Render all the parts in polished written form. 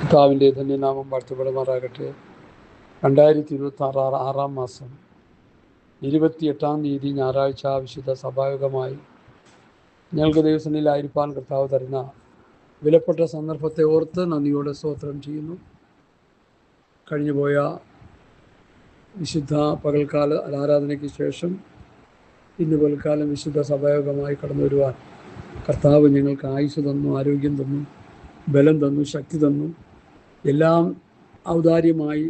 കർത്താവിൻ്റെ ധന്യനാമം വാഴ്ത്തപ്പെടുമാറാകട്ടെ. 2026 6-ാം മാസം 28-ാം തീയതി ഞായറാഴ്ച വിശുദ്ധ സഭായോഗമായി ഞങ്ങൾക്ക് ദൈവസന്നിധിയിലായിരിക്കാൻ കർത്താവ് തരുന്ന വിലപ്പെട്ട സന്ദർഭത്തെ ഓർത്ത് നന്ദിയോടെ സ്തോത്രം ചെയ്യുന്നു. കഴിഞ്ഞുപോയ വിശുദ്ധ പകൽക്കാല ആരാധനയ്ക്ക് ശേഷം ഇന്ന് പകൽക്കാലം വിശുദ്ധ സഭായോഗമായി കടന്നു വരുവാൻ കർത്താവ് ഞങ്ങൾക്ക് ആയുസ്സ് തന്നു, ആരോഗ്യം തന്നു, ബലം തന്നു, ശക്തി തന്നു, എല്ലാം ഔദാര്യമായി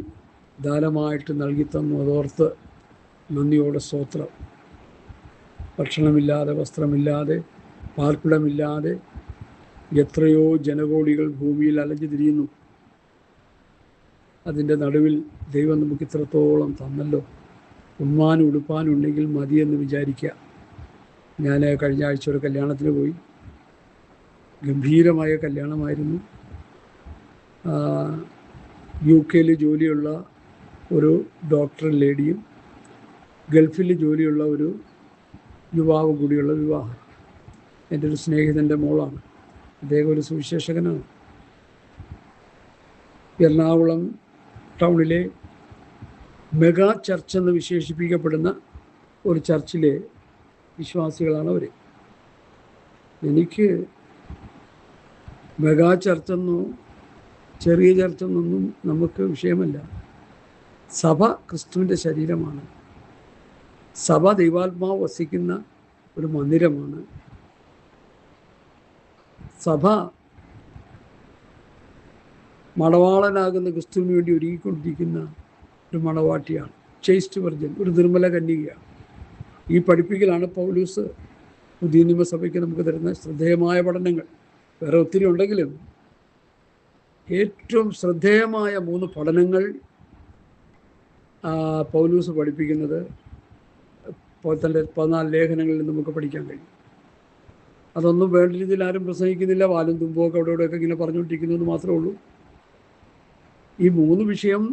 ദാനമായിട്ട് നൽകി തന്നു. അതോർത്ത് നന്ദിയോടെ സ്തോത്രം. ഭക്ഷണമില്ലാതെ, വസ്ത്രമില്ലാതെ, പാർപ്പിടമില്ലാതെ എത്രയോ ജനകോടികൾ ഭൂമിയിൽ അലഞ്ഞു തിരിയുന്നു. അതിൻ്റെ നടുവിൽ ദൈവം നമുക്ക് ഇത്രത്തോളം തന്നല്ലോ. ഉണ്മാനും ഉടുപ്പാനും ഉണ്ടെങ്കിൽ മതിയെന്ന് വിചാരിക്കുക. ഞാൻ കഴിഞ്ഞ ആഴ്ച ഒരു കല്യാണത്തിന് പോയി. ഗംഭീരമായ കല്യാണമായിരുന്നു. UK ജോലിയുള്ള ഒരു ഡോക്ടർ ലേഡിയും ഗൾഫിൽ ജോലിയുള്ള ഒരു യുവാവും കൂടിയുള്ള വിവാഹം. എൻ്റെ ഒരു സ്നേഹിതൻ്റെ മോളാണ്. അദ്ദേഹം ഒരു സുവിശേഷകനാണ്. എറണാകുളം ടൗണിലെ മെഗാ ചർച്ച് എന്ന് വിശേഷിപ്പിക്കപ്പെടുന്ന ഒരു ചർച്ചിലെ വിശ്വാസികളാണ് അവർ. എനിക്ക് മെഗാ ചർച്ചെന്നോ ചെറിയ ചർച്ചെന്നൊന്നും നമുക്ക് വിഷയമല്ല. സഭ ക്രിസ്തുവിൻ്റെ ശരീരമാണ്. സഭ ദൈവാത്മാവ് വസിക്കുന്ന ഒരു മന്ദിരമാണ്. സഭ മണവാളനാകുന്ന ക്രിസ്തുവിന് വേണ്ടി ഒരുങ്ങിക്കൊണ്ടിരിക്കുന്ന ഒരു മണവാട്ടിയാണ്. ചേസ്റ്റ് വെർജിൻ, ഒരു നിർമ്മല കന്യകയാണ്. ഈ പഠിപ്പിക്കലാണ് പൗലൂസ് പുതിയ നിയമസഭയ്ക്ക് നമുക്ക് തരുന്ന ശ്രദ്ധേയമായ പഠനങ്ങൾ. വേറെ ഒത്തിരി ഉണ്ടെങ്കിലും ഏറ്റവും ശ്രദ്ധേയമായ 3 പഠനങ്ങൾ പൗലൂസ് പഠിപ്പിക്കുന്നത് തൻ്റെ 14 ലേഖനങ്ങളിൽ നമുക്ക് പഠിക്കാൻ കഴിയും. അതൊന്നും വേണ്ട രീതിയിൽ ആരും പ്രസംഗിക്കുന്നില്ല. വാലും തുമ്പുമൊക്കെ അവിടെ ഇവിടെയൊക്കെ ഇങ്ങനെ പറഞ്ഞുകൊണ്ടിരിക്കുന്നതെന്ന് മാത്രമേ ഉള്ളൂ. ഈ 3 വിഷയം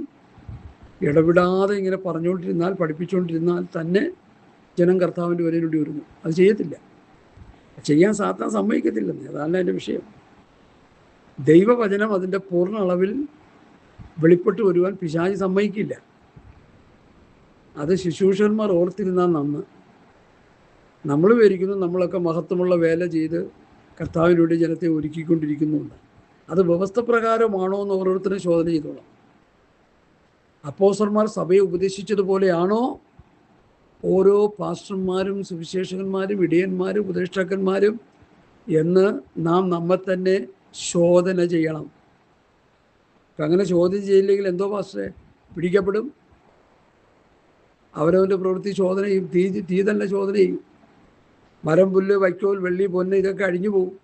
ഇടവിടാതെ ഇങ്ങനെ പറഞ്ഞുകൊണ്ടിരുന്നാൽ, പഠിപ്പിച്ചുകൊണ്ടിരുന്നാൽ തന്നെ ജനം കർത്താവിൻ്റെ വരയിലൂടെ ഒരുങ്ങും. അത് ചെയ്യത്തില്ല. ചെയ്യാൻ സാത്താൻ സമ്മതിക്കത്തില്ലെന്ന്. അതാണ് എൻ്റെ വിഷയം. ദൈവവചനം അതിൻ്റെ പൂർണ്ണ അളവിൽ വെളിപ്പെട്ട് വരുവാൻ പിശാചി സമ്മതിക്കില്ല. അത് ശുശ്രൂഷകന്മാർ ഓർത്തിരുന്നാൽ നന്ന്. നമ്മൾ വിചാരിക്കുന്നു നമ്മളൊക്കെ മഹത്വമുള്ള വേല ചെയ്ത് കർത്താവിലൂടെ ജനത്തെ ഒരുക്കിക്കൊണ്ടിരിക്കുന്നുണ്ട്. അത് വ്യവസ്ഥ പ്രകാരമാണോ എന്ന് ഓരോരുത്തരും ശോധന ചെയ്തോളാം. അപ്പോസ്തലന്മാർ സഭയെ ഉപദേശിച്ചതുപോലെയാണോ ഓരോ പാസ്റ്റർമാരും സുവിശേഷകന്മാരും ഇടയന്മാരും ഉപദേഷ്ടാക്കന്മാരും എന്ന് നാം നമ്മെ തന്നെ ശോധന ചെയ്യണം. അങ്ങനെ ചോദ്യം ചെയ്യില്ലെങ്കിൽ എന്തോ പാസ്റ്ററെ പിടിക്കപ്പെടും. അവരവൻ്റെ പ്രവൃത്തി ശോധന ചെയ്യും. തീ തന്നെ ശോധന ചെയ്യും. മരം, പുല്ല്, വൈക്കോൽ, വെള്ളി, പൊന്ന് ഇതൊക്കെ അഴിഞ്ഞു പോകും.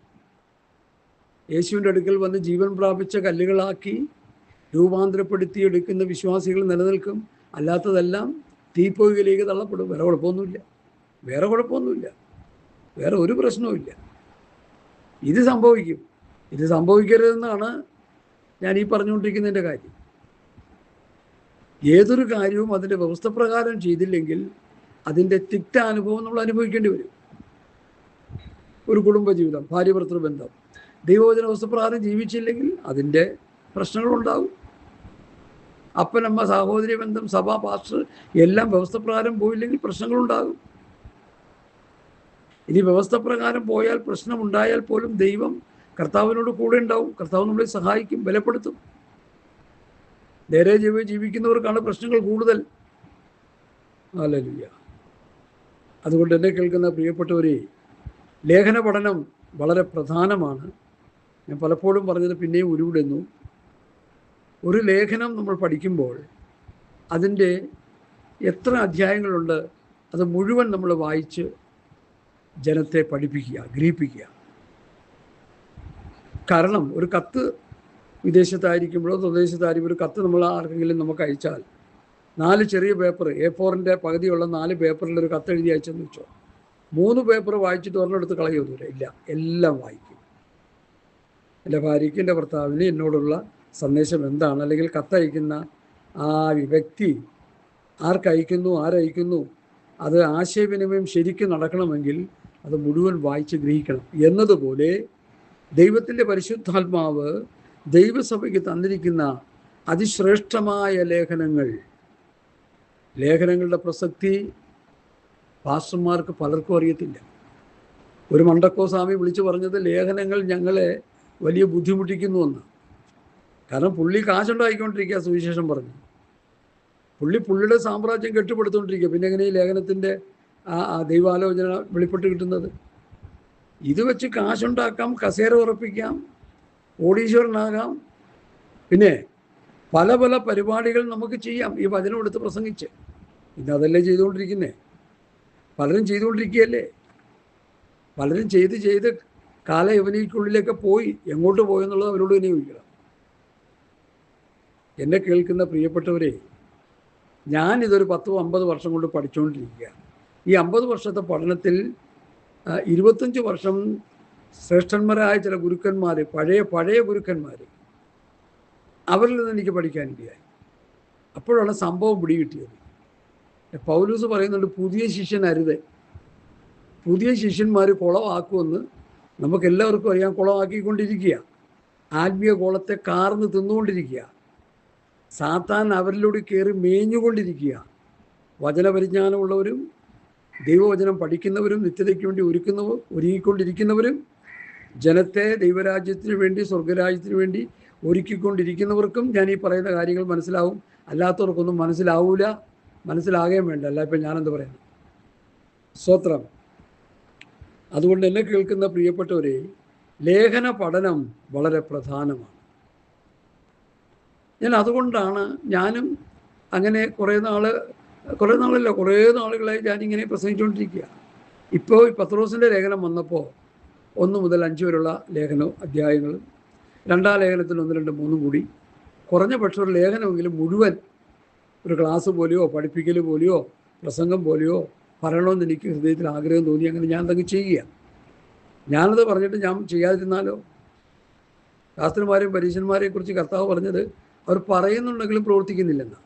യേശുവിൻ്റെ അടുക്കൽ വന്ന് ജീവൻ പ്രാപിച്ച കല്ലുകളാക്കി രൂപാന്തരപ്പെടുത്തി എടുക്കുന്ന വിശ്വാസികൾ നിലനിൽക്കും. അല്ലാത്തതെല്ലാം തീപ്പൊയ്കയിലേക്ക് തള്ളപ്പെടും. വേറെ കുഴപ്പമൊന്നുമില്ല. വേറെ ഒരു പ്രശ്നവുമില്ല. ഇത് സംഭവിക്കും. ഇത് സംഭവിക്കരുതെന്നാണ് ഞാൻ ഈ പറഞ്ഞുകൊണ്ടിരിക്കുന്നതിൻ്റെ കാര്യം. ഏതൊരു കാര്യവും അതിൻ്റെ വ്യവസ്ഥ പ്രകാരം ചെയ്തില്ലെങ്കിൽ അതിൻ്റെ തിക്താനുഭവം നമ്മൾ അനുഭവിക്കേണ്ടി വരും. ഒരു കുടുംബജീവിതം, ഭാര്യ-ഭർത്തൃ ബന്ധം ദൈവവചന വ്യവസ്ഥപ്രകാരം ജീവിച്ചില്ലെങ്കിൽ അതിൻ്റെ പ്രശ്നങ്ങളുണ്ടാകും. അപ്പനമ്മ സഹോദരി ബന്ധം, സഭ, പാസ്റ്റർ എല്ലാം വ്യവസ്ഥപ്രകാരം പോയില്ലെങ്കിൽ പ്രശ്നങ്ങളുണ്ടാകും. ഇനി വ്യവസ്ഥപ്രകാരം പോയാൽ പ്രശ്നമുണ്ടായാൽ പോലും ദൈവം കർത്താവിനോട് കൂടെ ഉണ്ടാവും. കർത്താവ് നമ്മളെ സഹായിക്കും, ബലപ്പെടുത്തും. നേരെ ജീവിക്കുന്നവർക്കാണ് പ്രശ്നങ്ങൾ കൂടുതൽ. ഹല്ലേലൂയ. അതുകൊണ്ട് എന്നെ കേൾക്കുന്ന പ്രിയപ്പെട്ടവരെ, ലേഖന പഠനം വളരെ പ്രധാനമാണ്. ഞാൻ പലപ്പോഴും പറഞ്ഞത് പിന്നെയും ഉരുവിടുന്നു. ഒരു ലേഖനം നമ്മൾ പഠിക്കുമ്പോൾ അതിൻ്റെ എത്ര അധ്യായങ്ങളുണ്ട് അത് മുഴുവൻ നമ്മൾ വായിച്ച് ജനത്തെ പഠിപ്പിക്കുക, ഗ്രഹിപ്പിക്കുക. കാരണം ഒരു കത്ത് വിദേശത്തായിരിക്കുമ്പോഴോ സ്വദേശത്തായിരിക്കും ഒരു കത്ത് നമ്മൾ ആർക്കെങ്കിലും നമുക്ക് അയച്ചാൽ 4 ചെറിയ പേപ്പർ, A4 പകുതിയുള്ള 4 പേപ്പറിൽ ഒരു കത്ത് എഴുതി അയച്ചെന്ന് വെച്ചോ, 3 പേപ്പർ വായിച്ചിട്ട് ഒരെണ്ണെടുത്ത് കളയൊന്നുമില്ല. ഇല്ല, എല്ലാം വായിക്കും. എൻ്റെ ഭാര്യയ്ക്ക്, എൻ്റെ ഭർത്താവിന് എന്നോടുള്ള സന്ദേശം എന്താണ്, അല്ലെങ്കിൽ കത്തയക്കുന്ന ആ വ്യക്തി ആരയക്കുന്നു അത് ആശയവിനിമയം ശരിക്കും നടക്കണമെങ്കിൽ അത് മുഴുവൻ വായിച്ച് ഗ്രഹിക്കണം. എന്നതുപോലെ ദൈവത്തിൻ്റെ പരിശുദ്ധാത്മാവ് ദൈവസഭയ്ക്ക് തന്നിരിക്കുന്ന അതിശ്രേഷ്ഠമായ ലേഖനങ്ങളുടെ പ്രസക്തി പാസ്റ്റർമാർക്ക് പലർക്കും അറിയത്തില്ല. ഒരു മണ്ടക്കോ സ്വാമി വിളിച്ചു പറഞ്ഞത് ലേഖനങ്ങൾ ഞങ്ങളെ വലിയ ബുദ്ധിമുട്ടിക്കുന്നുവെന്ന്. കാരണം പുള്ളി കാശുണ്ടായിക്കൊണ്ടിരിക്കുക, സുവിശേഷം പറഞ്ഞു. പുള്ളിയുടെ സാമ്രാജ്യം കെട്ടുപടുത്തുകൊണ്ടിരിക്കുക. പിന്നെ എങ്ങനെ ഈ ലേഖനത്തിൻ്റെ ദൈവാലോചന വെളിപ്പെട്ട് കിട്ടുന്നത്? ഇത് വെച്ച് കാശുണ്ടാക്കാം, കസേര ഉറപ്പിക്കാം, കോടീശ്വരനാകാം, പിന്നെ പല പല പരിപാടികൾ നമുക്ക് ചെയ്യാം ഈ വചനം എടുത്ത് പ്രസംഗിച്ച്. ഇന്ന് അതല്ലേ ചെയ്തുകൊണ്ടിരിക്കുന്നേ? പലരും ചെയ്തുകൊണ്ടിരിക്കുകയല്ലേ? പലരും ചെയ്ത് കാലയവനിക്കുള്ളിലേക്ക് പോയി. എങ്ങോട്ട് പോയെന്നുള്ളത് അവരോട് തന്നെ ചോദിക്കണം. എന്നെ കേൾക്കുന്ന പ്രിയപ്പെട്ടവരെ, ഞാനിതൊരു 10-50 വർഷം കൊണ്ട് പഠിച്ചുകൊണ്ടിരിക്കുക. ഈ 50 വർഷത്തെ പഠനത്തിൽ 25 വർഷം ശ്രേഷ്ഠന്മാരായ ചില ഗുരുക്കന്മാർ, പഴയ ഗുരുക്കന്മാർ, അവരിൽ നിന്ന് എനിക്ക് പഠിക്കാനിടയായി. അപ്പോഴാണ് സംഭവം പിടികിട്ടിയത്. പൗലൂസ് പറയുന്നുണ്ട്, പുതിയ ശിഷ്യനരുത്. പുതിയ ശിഷ്യന്മാർ കുളമാക്കുമെന്ന് നമുക്കെല്ലാവർക്കും അറിയാം. കുളമാക്കിക്കൊണ്ടിരിക്കുക, ആത്മീയ കുളത്തെ കാർന്ന് തിന്നുകൊണ്ടിരിക്കുക. സാത്താൻ അവരിലൂടെ കയറി മേഞ്ഞുകൊണ്ടിരിക്കുക. വചനപരിജ്ഞാനമുള്ളവരും ദൈവവചനം പഠിക്കുന്നവരും നിത്യതയ്ക്ക് വേണ്ടി ഒരുങ്ങിക്കൊണ്ടിരിക്കുന്നവരും ജനത്തെ ദൈവരാജ്യത്തിന് വേണ്ടി, സ്വർഗരാജ്യത്തിന് വേണ്ടി ഒരുക്കിക്കൊണ്ടിരിക്കുന്നവർക്കും ഞാൻ ഈ പറയുന്ന കാര്യങ്ങൾ മനസ്സിലാവും. അല്ലാത്തവർക്കൊന്നും മനസ്സിലാവൂല, മനസ്സിലാകുകയും വേണ്ട. അല്ല ഇപ്പം ഞാനെന്ത് പറയുന്നു? സ്തോത്രം. അതുകൊണ്ട് എന്നെ കേൾക്കുന്ന പ്രിയപ്പെട്ടവരെ, ലേഖന പഠനം വളരെ പ്രധാനമാണ്. ഞാൻ അതുകൊണ്ടാണ് ഞാനും അങ്ങനെ കുറേ നാളുകളായി ഞാനിങ്ങനെ പ്രസംഗിച്ചുകൊണ്ടിരിക്കുക. ഇപ്പോൾ പത്രോസിൻ്റെ ലേഖനം വന്നപ്പോൾ 1 മുതൽ 5 വരെയുള്ള അധ്യായങ്ങളും 2-ാം ലേഖനത്തിൽ 1, 2, 3 കൂടി കുറഞ്ഞ പക്ഷം ഒരു ലേഖനമെങ്കിലും മുഴുവൻ ഒരു ക്ലാസ് പോലെയോ പഠിപ്പിക്കൽ പോലെയോ പ്രസംഗം പോലെയോ പറയണമെന്ന് എനിക്ക് ഹൃദയത്തിൽ ആഗ്രഹം തോന്നി. അങ്ങനെ ഞാൻ എന്തെങ്കിലും ചെയ്യുക. ഞാനത് പറഞ്ഞിട്ട് ഞാൻ ചെയ്യാതിരുന്നാലോ? ശാസ്ത്രന്മാരെയും പരീക്ഷന്മാരെയും കുറിച്ച് കർത്താവ് പറഞ്ഞത് അവർ പറയുന്നുണ്ടെങ്കിലും പ്രവർത്തിക്കുന്നില്ലെന്നാണ്.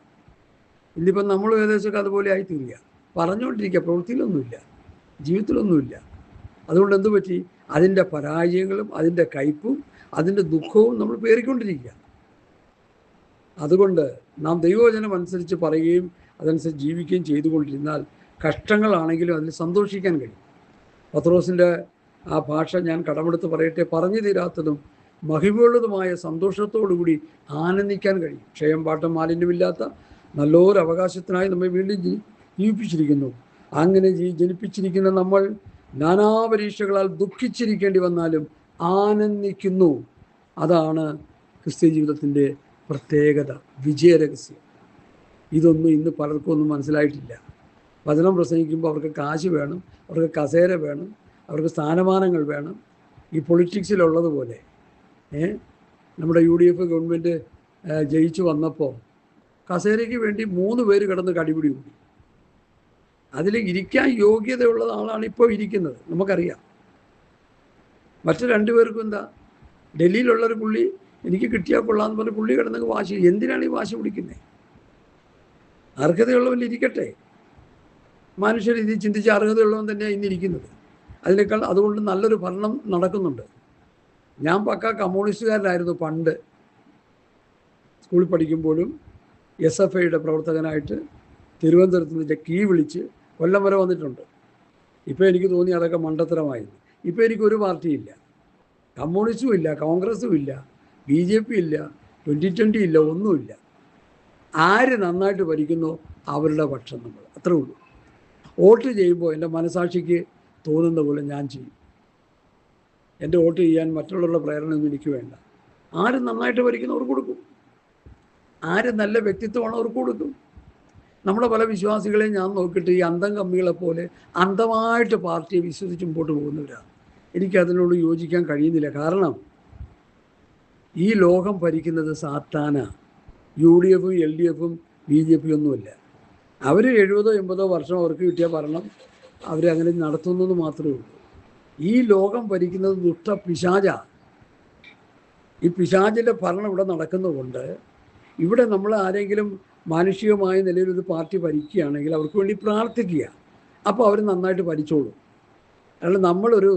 ഇന്നിപ്പം നമ്മൾ ഏകദേശമൊക്കെ അതുപോലെ ആയിത്തീരുക. പറഞ്ഞുകൊണ്ടിരിക്കുക, പ്രവൃത്തിയിലൊന്നുമില്ല, ജീവിതത്തിലൊന്നുമില്ല. അതുകൊണ്ട് എന്തു പറ്റി? അതിൻ്റെ പരാജയങ്ങളും അതിൻ്റെ കയ്പും അതിൻ്റെ ദുഃഖവും നമ്മൾ പേറിക്കൊണ്ടിരിക്കുക. അതുകൊണ്ട് നാം ദൈവവചനം അനുസരിച്ച് പറയുകയും അതനുസരിച്ച് ജീവിക്കുകയും ചെയ്തുകൊണ്ടിരുന്നാൽ കഷ്ടങ്ങളാണെങ്കിലും അതിൽ സന്തോഷിക്കാൻ കഴിയും. പത്രോസിൻ്റെ ആ ഭാഷ ഞാൻ കടമെടുത്ത് പറയട്ടെ, പറഞ്ഞു തീരാത്തതും മഹിമയുള്ളതുമായ സന്തോഷത്തോടുകൂടി ആനന്ദിക്കാൻ കഴിയും. ക്ഷയം പാട്ടം മാലിന്യമില്ലാത്ത നല്ലൊരു അവകാശത്തിനായി നമ്മെ വീണ്ടും ജീവിപ്പിച്ചിരിക്കുന്നു. അങ്ങനെ ജനിപ്പിച്ചിരിക്കുന്ന നമ്മൾ നാനാപരീക്ഷകളാൽ ദുഃഖിച്ചിരിക്കേണ്ടി വന്നാലും ആനന്ദിക്കുന്നു. അതാണ് ക്രിസ്ത്യ ജീവിതത്തിൻ്റെ പ്രത്യേകത, വിജയരഹസ്യം. ഇതൊന്നും ഇന്ന് പലർക്കും ഒന്നും മനസ്സിലായിട്ടില്ല. വചനം പ്രസംഗിക്കുമ്പോൾ അവർക്ക് കാശ് വേണം, അവർക്ക് കസേര വേണം, അവർക്ക് സ്ഥാനമാനങ്ങൾ വേണം. ഈ പൊളിറ്റിക്സിലുള്ളതുപോലെ നമ്മുടെ UDF ഗവൺമെൻറ് ജയിച്ചു വന്നപ്പോൾ കസേരയ്ക്ക് വേണ്ടി 3 പേര് കിടന്ന് കടിപിടി കൂടി. അതിൽ ഇരിക്കാൻ യോഗ്യതയുള്ള ആളാണ് ഇപ്പോൾ ഇരിക്കുന്നത്, നമുക്കറിയാം. മറ്റു 2 പേർക്കും എന്താ, ഡൽഹിയിലുള്ളൊരു പുള്ളി എനിക്ക് കിട്ടിയാൽ കൊള്ളാമെന്ന് പറഞ്ഞ് പുള്ളി കിടന്നങ്ങ് വാശി. എന്തിനാണ് ഈ വാശി പിടിക്കുന്നത്? അർഹതയുള്ളവൻ ഇരിക്കട്ടെ. മനുഷ്യർ ഇത് ചിന്തിച്ച് അർഹതയുള്ളവൻ തന്നെയാണ് ഇന്നിരിക്കുന്നത്. അതുകൊണ്ട് നല്ലൊരു ഭരണം നടക്കുന്നുണ്ട്. ഞാൻ പക്ക കമ്മ്യൂണിസ്റ്റുകാരനായിരുന്നു പണ്ട്. സ്കൂളിൽ പഠിക്കുമ്പോഴും SFIയുടെ പ്രവർത്തകനായിട്ട് തിരുവനന്തപുരത്ത് നിന്ന് കീ വിളിച്ച് കൊല്ലം വരെ വന്നിട്ടുണ്ട്. ഇപ്പോൾ എനിക്ക് തോന്നി അതൊക്കെ മണ്ടത്തരമായിരുന്നു. ഇപ്പോൾ എനിക്കൊരു പാർട്ടിയില്ല, കമ്മ്യൂണിസ്റ്റും ഇല്ല, കോൺഗ്രസും ഇല്ല, BJP ഇല്ല, 2020 ഇല്ല, ഒന്നുമില്ല. ആര് നന്നായിട്ട് ഭരിക്കുന്നോ അവരുടെ പക്ഷം നമ്മൾ, അത്രേ ഉള്ളൂ. വോട്ട് ചെയ്യുമ്പോൾ എൻ്റെ മനസാക്ഷിക്ക് തോന്നുന്ന പോലെ ഞാൻ ചെയ്യും. എൻ്റെ വോട്ട് ചെയ്യാൻ മറ്റുള്ളവരുടെ പ്രേരണയൊന്നും എനിക്ക് വേണ്ട. ആര് നന്നായിട്ട് ഭരിക്കുന്ന അവർക്ക് കൊടുക്കും, ആര് നല്ല വ്യക്തിത്വമാണോ അവർക്ക് കൊടുക്കും. നമ്മുടെ പല വിശ്വാസികളെയും ഞാൻ നോക്കിയിട്ട് ഈ അന്തം കമ്മികളെപ്പോലെ അന്ധമായിട്ട് പാർട്ടിയെ വിശ്വസിച്ച് മുമ്പോട്ട് പോകുന്നവരാണ്. എനിക്കതിനോട് യോജിക്കാൻ കഴിയുന്നില്ല. കാരണം ഈ ലോകം ഭരിക്കുന്നത് സാത്താനാ. UDF, LDF, BJP ഒന്നുമില്ല. അവർ 70-80 വർഷം അവർക്ക് കിട്ടിയ ഭരണം അവരങ്ങനെ നടത്തുന്നത് മാത്രമേ ഉള്ളൂ. ഈ ലോകം ഭരിക്കുന്നത് ദുഷ്ട പിശാചാ. ഈ പിശാചിൻ്റെ ഭരണം ഇവിടെ നടക്കുന്നതുകൊണ്ട് ഇവിടെ നമ്മൾ ആരെങ്കിലും മാനുഷികമായ നിലയിലൊരു പാർട്ടി ഭരിക്കുകയാണെങ്കിൽ അവർക്ക് വേണ്ടി പ്രാർത്ഥിക്കുക. അപ്പോൾ അവർ നന്നായിട്ട് ഭരിച്ചോളും. അല്ല നമ്മളൊരു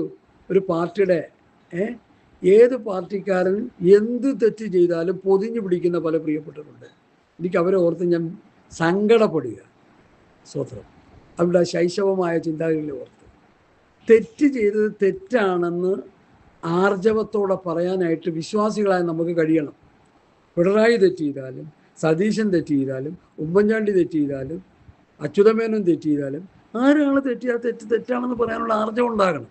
പാർട്ടിയുടെ ഏത് പാർട്ടിക്കാരൻ എന്ത് തെറ്റ് ചെയ്താലും പൊതിഞ്ഞു പിടിക്കുന്ന പല പ്രിയപ്പെട്ടവരുണ്ട്. എനിക്ക് അവരെ ഓർത്ത് ഞാൻ സങ്കടപ്പെടുക. സ്വത്രം അവരുടെ ശൈശവമായ ചിന്താഗതികളെ ഓർത്ത് തെറ്റ് ചെയ്തത് തെറ്റാണെന്ന് ആർജവത്തോടെ പറയാനായിട്ട് വിശ്വാസികളായി നമുക്ക് കഴിയണം. പിണറായി തെറ്റ് ചെയ്താലും, സതീശൻ തെറ്റ് ചെയ്താലും, ഉമ്മൻചാണ്ടി തെറ്റ് ചെയ്താലും, അച്യുതമേനോൻ തെറ്റ് ചെയ്താലും ആരാണ് തെറ്റിയാൽ തെറ്റാണെന്ന് പറയാനുള്ള ആർജവം ഉണ്ടാകണം.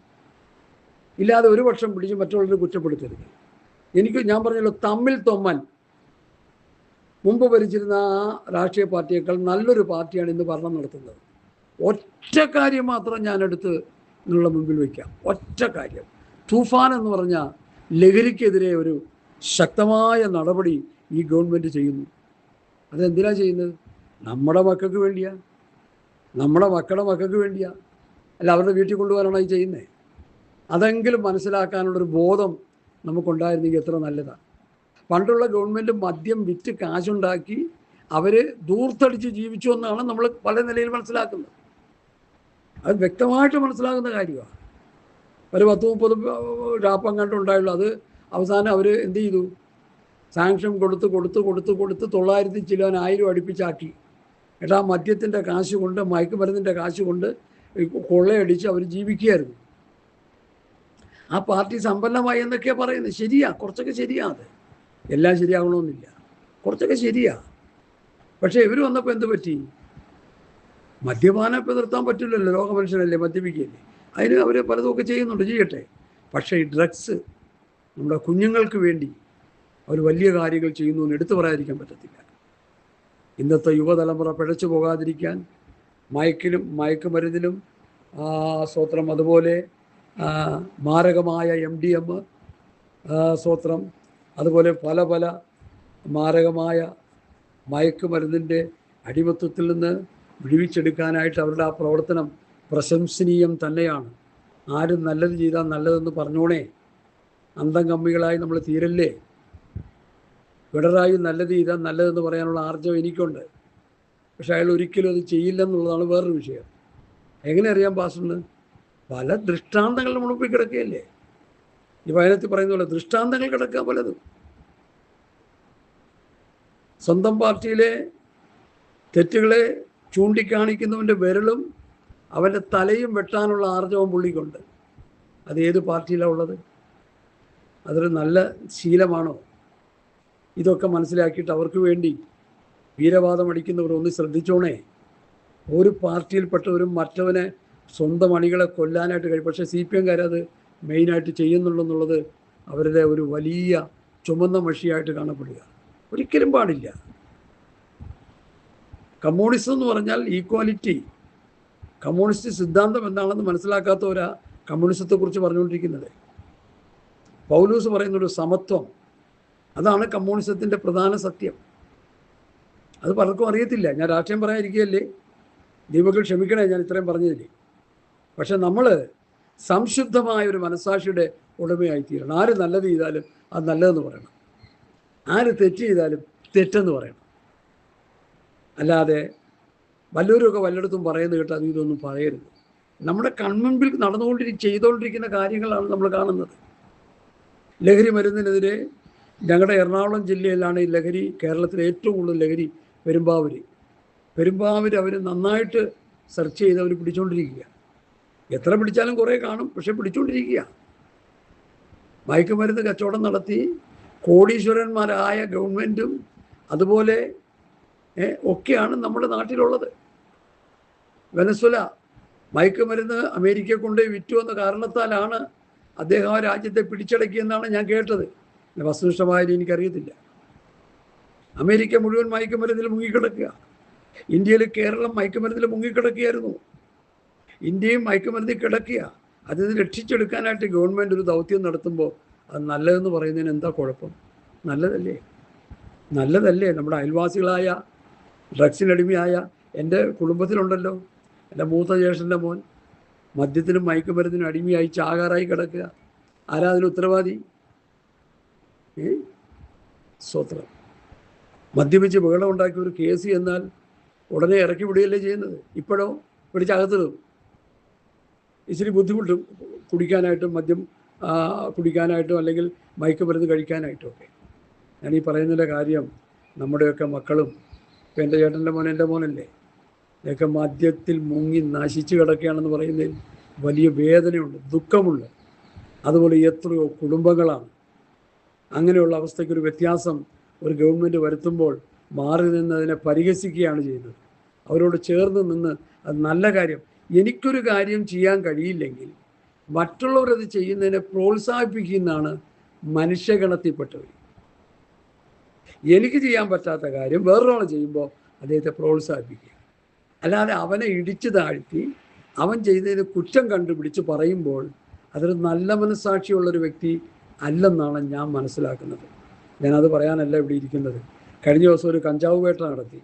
ഇല്ലാതെ ഒരു പക്ഷം പിടിച്ച് മറ്റുള്ളവരെ കുറ്റപ്പെടുത്തരുത്. ഞാൻ പറഞ്ഞല്ലോ, തമ്മിൽ തൊമ്മൻ മുമ്പ് ഭരിച്ചിരുന്ന ആ രാഷ്ട്രീയ പാർട്ടിയേക്കാൾ നല്ലൊരു പാർട്ടിയാണ് ഇന്ന് ഭരണം നടത്തുന്നത്. ഒറ്റ കാര്യം മാത്രം ഞാനെടുത്ത് നിങ്ങളുടെ മുമ്പിൽ വയ്ക്കാം. ഒറ്റ കാര്യം. തൂഫാൻ എന്ന് പറഞ്ഞ ലഹരിക്കെതിരെ ഒരു ശക്തമായ നടപടി ഈ ഗവൺമെൻറ് ചെയ്യുന്നു. അതെന്തിനാണ് ചെയ്യുന്നത്? നമ്മുടെ മക്കൾക്ക് വേണ്ടിയാ, നമ്മുടെ മക്കൾക്ക് വേണ്ടിയാ, അല്ല അവരുടെ വീട്ടിൽ കൊണ്ടുപോകാനാണ് ഈ ചെയ്യുന്നത്. അതെങ്കിലും മനസ്സിലാക്കാനുള്ളൊരു ബോധം നമുക്കുണ്ടായിരുന്നെങ്കിൽ എത്ര നല്ലതാണ്. പണ്ടുള്ള ഗവൺമെൻറ് മദ്യം വിറ്റ് കാശുണ്ടാക്കി അവർ ദൂർത്തടിച്ച് ജീവിച്ചു എന്നാണ് നമ്മൾ പല നിലയിൽ മനസ്സിലാക്കുന്നത്. അത് വ്യക്തമായിട്ട് മനസ്സിലാകുന്ന കാര്യമാണ്. ഒരു 10-30 ഷാപ്പം കണ്ടുണ്ടായുള്ളൂ. അത് അവസാനം അവർ എന്ത് ചെയ്തു? സാങ്ഷൻ കൊടുത്ത് 900 ചിലവൻ 1000 അടുപ്പിച്ചാക്കി. ആ മദ്യത്തിൻ്റെ കാശ് കൊണ്ട്, മയക്കുമരുന്നിൻ്റെ കാശ് കൊണ്ട് കൊള്ളയടിച്ച് അവർ ജീവിക്കുകയായിരുന്നു. ആ പാർട്ടി സമ്പന്നമായി എന്നൊക്കെയാണ് പറയുന്നത്. ശരിയാ, കുറച്ചൊക്കെ ശരിയാ. അത് എല്ലാം ശരിയാകണമെന്നില്ല, കുറച്ചൊക്കെ ശരിയാ. പക്ഷേ ഇവർ വന്നപ്പോൾ എന്ത് പറ്റി? മദ്യപാനം ഇപ്പം നിർത്താൻ പറ്റില്ലല്ലോ, ലോക മനുഷ്യനല്ലേ, മദ്യപിക്കുകയല്ലേ. അതിന് അവർ പലതുമൊക്കെ ചെയ്യുന്നുണ്ട്, ചെയ്യട്ടെ. പക്ഷേ ഈ ഡ്രഗ്സ് നമ്മുടെ കുഞ്ഞുങ്ങൾക്ക് വേണ്ടി അവർ വലിയ കാര്യങ്ങൾ ചെയ്യുന്നു എന്ന് എടുത്തു പറയാതിരിക്കാൻ പറ്റത്തില്ല. ഇന്നത്തെ യുവതലമുറ പിഴച്ചു പോകാതിരിക്കാൻ മയക്കുമരുന്നിലും സ്വത്രം, അതുപോലെ മാരകമായ MDM സ്വത്രം, അതുപോലെ പല മാരകമായ മയക്കുമരുന്നിൻ്റെ അടിമത്വത്തിൽ നിന്ന് വിടുവിച്ചെടുക്കാനായിട്ട് അവരുടെ ആ പ്രവർത്തനം പ്രശംസനീയം തന്നെയാണ്. ആരും നല്ലത് ചെയ്താൽ നല്ലതെന്ന് പറഞ്ഞോണേ, അന്തം കമ്മികളായി നമ്മൾ തീരല്ലേ. പിണറായി നല്ലത് ചെയ്താൽ നല്ലതെന്ന് പറയാനുള്ള ആർജവം എനിക്കുണ്ട്. പക്ഷെ അയാൾ ഒരിക്കലും അത് ചെയ്യില്ലെന്നുള്ളതാണ് വേറൊരു വിഷയം. എങ്ങനെ അറിയാൻ പാസ്റ്ററിന്? പല ദൃഷ്ടാന്തങ്ങൾ മുമ്പിൽ കിടക്കുകയല്ലേ. ഈ വചനത്തിൽ പറയുന്ന പോലെ ദൃഷ്ടാന്തങ്ങൾ കിടക്കുക പലതും. സ്വന്തം പാർട്ടിയിലെ തെറ്റുകളെ ചൂണ്ടിക്കാണിക്കുന്നവൻ്റെ വിരലും അവൻ്റെ തലയും വെട്ടാനുള്ള ആർജവം പുള്ളിക്കുണ്ട്. അത് ഏത് പാർട്ടിയിലാണ് ഉള്ളത്? അതൊരു നല്ല ശീലമാണോ? ഇതൊക്കെ മനസ്സിലാക്കിയിട്ട് അവർക്ക് വേണ്ടി വീരവാദം അടിക്കുന്നവർ ഒന്ന് ശ്രദ്ധിച്ചോണേ. ഒരു പാർട്ടിയിൽപ്പെട്ടവരും മറ്റവനെ സ്വന്തം അണികളെ കൊല്ലാനായിട്ട് കഴിയും. പക്ഷേ CPM അത് മെയിനായിട്ട് ചെയ്യുന്നുള്ളെന്നുള്ളത് അവരുടെ ഒരു വലിയ ചുമന്ന മഷിയായിട്ട് കാണപ്പെടുക ഒരിക്കലും പാടില്ല. കമ്മ്യൂണിസം എന്ന് പറഞ്ഞാൽ ഈക്വാലിറ്റി. കമ്മ്യൂണിസ്റ്റ് സിദ്ധാന്തം എന്താണെന്ന് മനസ്സിലാക്കാത്തവരാ കമ്മ്യൂണിസത്തെക്കുറിച്ച് പറഞ്ഞുകൊണ്ടിരിക്കുന്നത്. പൗലൂസ് പറയുന്നൊരു സമത്വം, അതാണ് കമ്മ്യൂണിസത്തിൻ്റെ പ്രധാന സത്യം. അത് പലർക്കും അറിയത്തില്ല. ഞാൻ രാഷ്ട്രീയം പറയാതിരിക്കുകയല്ലേ, ദൈവങ്ങൾ ക്ഷമിക്കണേ ഞാൻ ഇത്രയും പറഞ്ഞതില്ലേ. പക്ഷെ നമ്മൾ സംശുദ്ധമായ ഒരു മനസ്സാക്ഷിയുടെ ഉടമയായിത്തീരണം. ആര് നല്ലത് ചെയ്താലും അത് നല്ലതെന്ന് പറയണം, ആര് തെറ്റ് ചെയ്താലും തെറ്റെന്ന് പറയണം. അല്ലാതെ വല്ലവരുമൊക്കെ വല്ലയിടത്തും പറയുന്നത് കേട്ട് അത് ഇതൊന്നും പറയരുത്. നമ്മുടെ കൺമുൻപിൽ ചെയ്തുകൊണ്ടിരിക്കുന്ന കാര്യങ്ങളാണ് നമ്മൾ കാണുന്നത്. ലഹരി മരുന്നിനെതിരെ ഞങ്ങളുടെ എറണാകുളം ജില്ലയിലാണ് ഈ ലഹരി, കേരളത്തിലെ ഏറ്റവും കൂടുതൽ ലഹരി പെരുമ്പാവൂർ അവർ നന്നായിട്ട് സെർച്ച് ചെയ്ത് അവർ പിടിച്ചുകൊണ്ടിരിക്കുക. എത്ര പിടിച്ചാലും കുറേ കാണും, പക്ഷെ പിടിച്ചുകൊണ്ടിരിക്കുക. മയക്കുമരുന്ന് കച്ചവടം നടത്തി കോടീശ്വരന്മാരായ ഗവൺമെൻറ്റും അതുപോലെ ഒക്കെയാണ് നമ്മുടെ നാട്ടിലുള്ളത്. വെനസ്വല മയക്കുമരുന്ന് അമേരിക്കയെ കൊണ്ട് വിറ്റു എന്ന കാരണത്താലാണ് അദ്ദേഹം ആ രാജ്യത്തെ പിടിച്ചടക്കിയെന്നാണ് ഞാൻ കേട്ടത്. വസ്തുനിഷ്ഠമായാലും എനിക്കറിയത്തില്ല. അമേരിക്ക മുഴുവൻ മയക്കുമരുന്നിൽ മുങ്ങിക്കിടക്കുക. ഇന്ത്യയിൽ കേരളം മയക്കുമരുന്നിൽ മുങ്ങിക്കിടക്കുകയായിരുന്നു. ഇന്ത്യയും മയക്കുമരുന്നിൽ കിടക്കുക. അതിൽ രക്ഷിച്ചെടുക്കാനായിട്ട് ഗവൺമെൻറ് ഒരു ദൗത്യം നടത്തുമ്പോൾ അത് നല്ലതെന്ന് പറയുന്നതിന് എന്താ കുഴപ്പം? നല്ലതല്ലേ. നമ്മുടെ അയൽവാസികളായ ഡ്രഗ്സിനടിമയായ എൻ്റെ കുടുംബത്തിലുണ്ടല്ലോ, എൻ്റെ മൂത്ത ജ്യേഷ്ഠൻ്റെ മോൻ മദ്യത്തിനും മയക്കുമരുന്നിനും അടിമയായി ചാകാറായി കിടക്കുക. ആരാ അതിന് ഉത്തരവാദി? സ്വത്രം. മദ്യപിച്ച് ബഹളം ഉണ്ടാക്കി ഒരു കേസ് എന്നാൽ ഉടനെ ഇറക്കി വിടുകയല്ലേ ചെയ്യുന്നത്. ഇപ്പോഴോ പിടിച്ചകത്തിടും. ഇച്ചിരി ബുദ്ധിമുട്ടും കുടിക്കാനായിട്ടും മദ്യം കുടിക്കാനായിട്ടോ അല്ലെങ്കിൽ മയക്കുമരുന്ന് കഴിക്കാനായിട്ടോ ഒക്കെ. ഞാൻ ഈ പറയുന്നതിൻ്റെ കാര്യം നമ്മുടെയൊക്കെ മക്കളും, ഇപ്പം എൻ്റെ ചേട്ടൻ്റെ മോൻ എൻ്റെ മോനല്ലേ, ഇതൊക്കെ മദ്യത്തിൽ മുങ്ങി നശിച്ച് കിടക്കുകയാണെന്ന് പറയുന്നതിൽ വലിയ വേദനയുണ്ട്, ദുഃഖമുണ്ട്. അതുപോലെ എത്രയോ കുടുംബങ്ങളാണ് അങ്ങനെയുള്ള അവസ്ഥയ്ക്കൊരു വ്യത്യാസം ഒരു ഗവൺമെൻറ് വരുത്തുമ്പോൾ മാറി നിന്ന് അതിനെ പരിഹസിക്കുകയാണ് ചെയ്യുന്നത്. അവരോട് ചേർന്ന് നിന്ന് അത് നല്ല കാര്യം, എനിക്കൊരു കാര്യം ചെയ്യാൻ കഴിയില്ലെങ്കിൽ മറ്റുള്ളവരത് ചെയ്യുന്നതിനെ പ്രോത്സാഹിപ്പിക്കുന്നതാണ് മനുഷ്യഗണത്തിൽപ്പെട്ടവർ. എനിക്ക് ചെയ്യാൻ പറ്റാത്ത കാര്യം വേറൊരാൾ ചെയ്യുമ്പോൾ അദ്ദേഹത്തെ പ്രോത്സാഹിപ്പിക്കുക, അല്ലാതെ അവനെ ഇടിച്ചു താഴ്ത്തി അവൻ ചെയ്തതിന് കുറ്റം കണ്ടുപിടിച്ച് പറയുമ്പോൾ അതൊരു നല്ല മനസ്സാക്ഷിയുള്ളൊരു വ്യക്തി അല്ലെന്നാണ് ഞാൻ മനസ്സിലാക്കുന്നത്. ഞാനത് പറയാനല്ല ഇവിടെ ഇരിക്കുന്നത്. കഴിഞ്ഞ ദിവസം ഒരു കഞ്ചാവ് വേട്ട നടത്തി.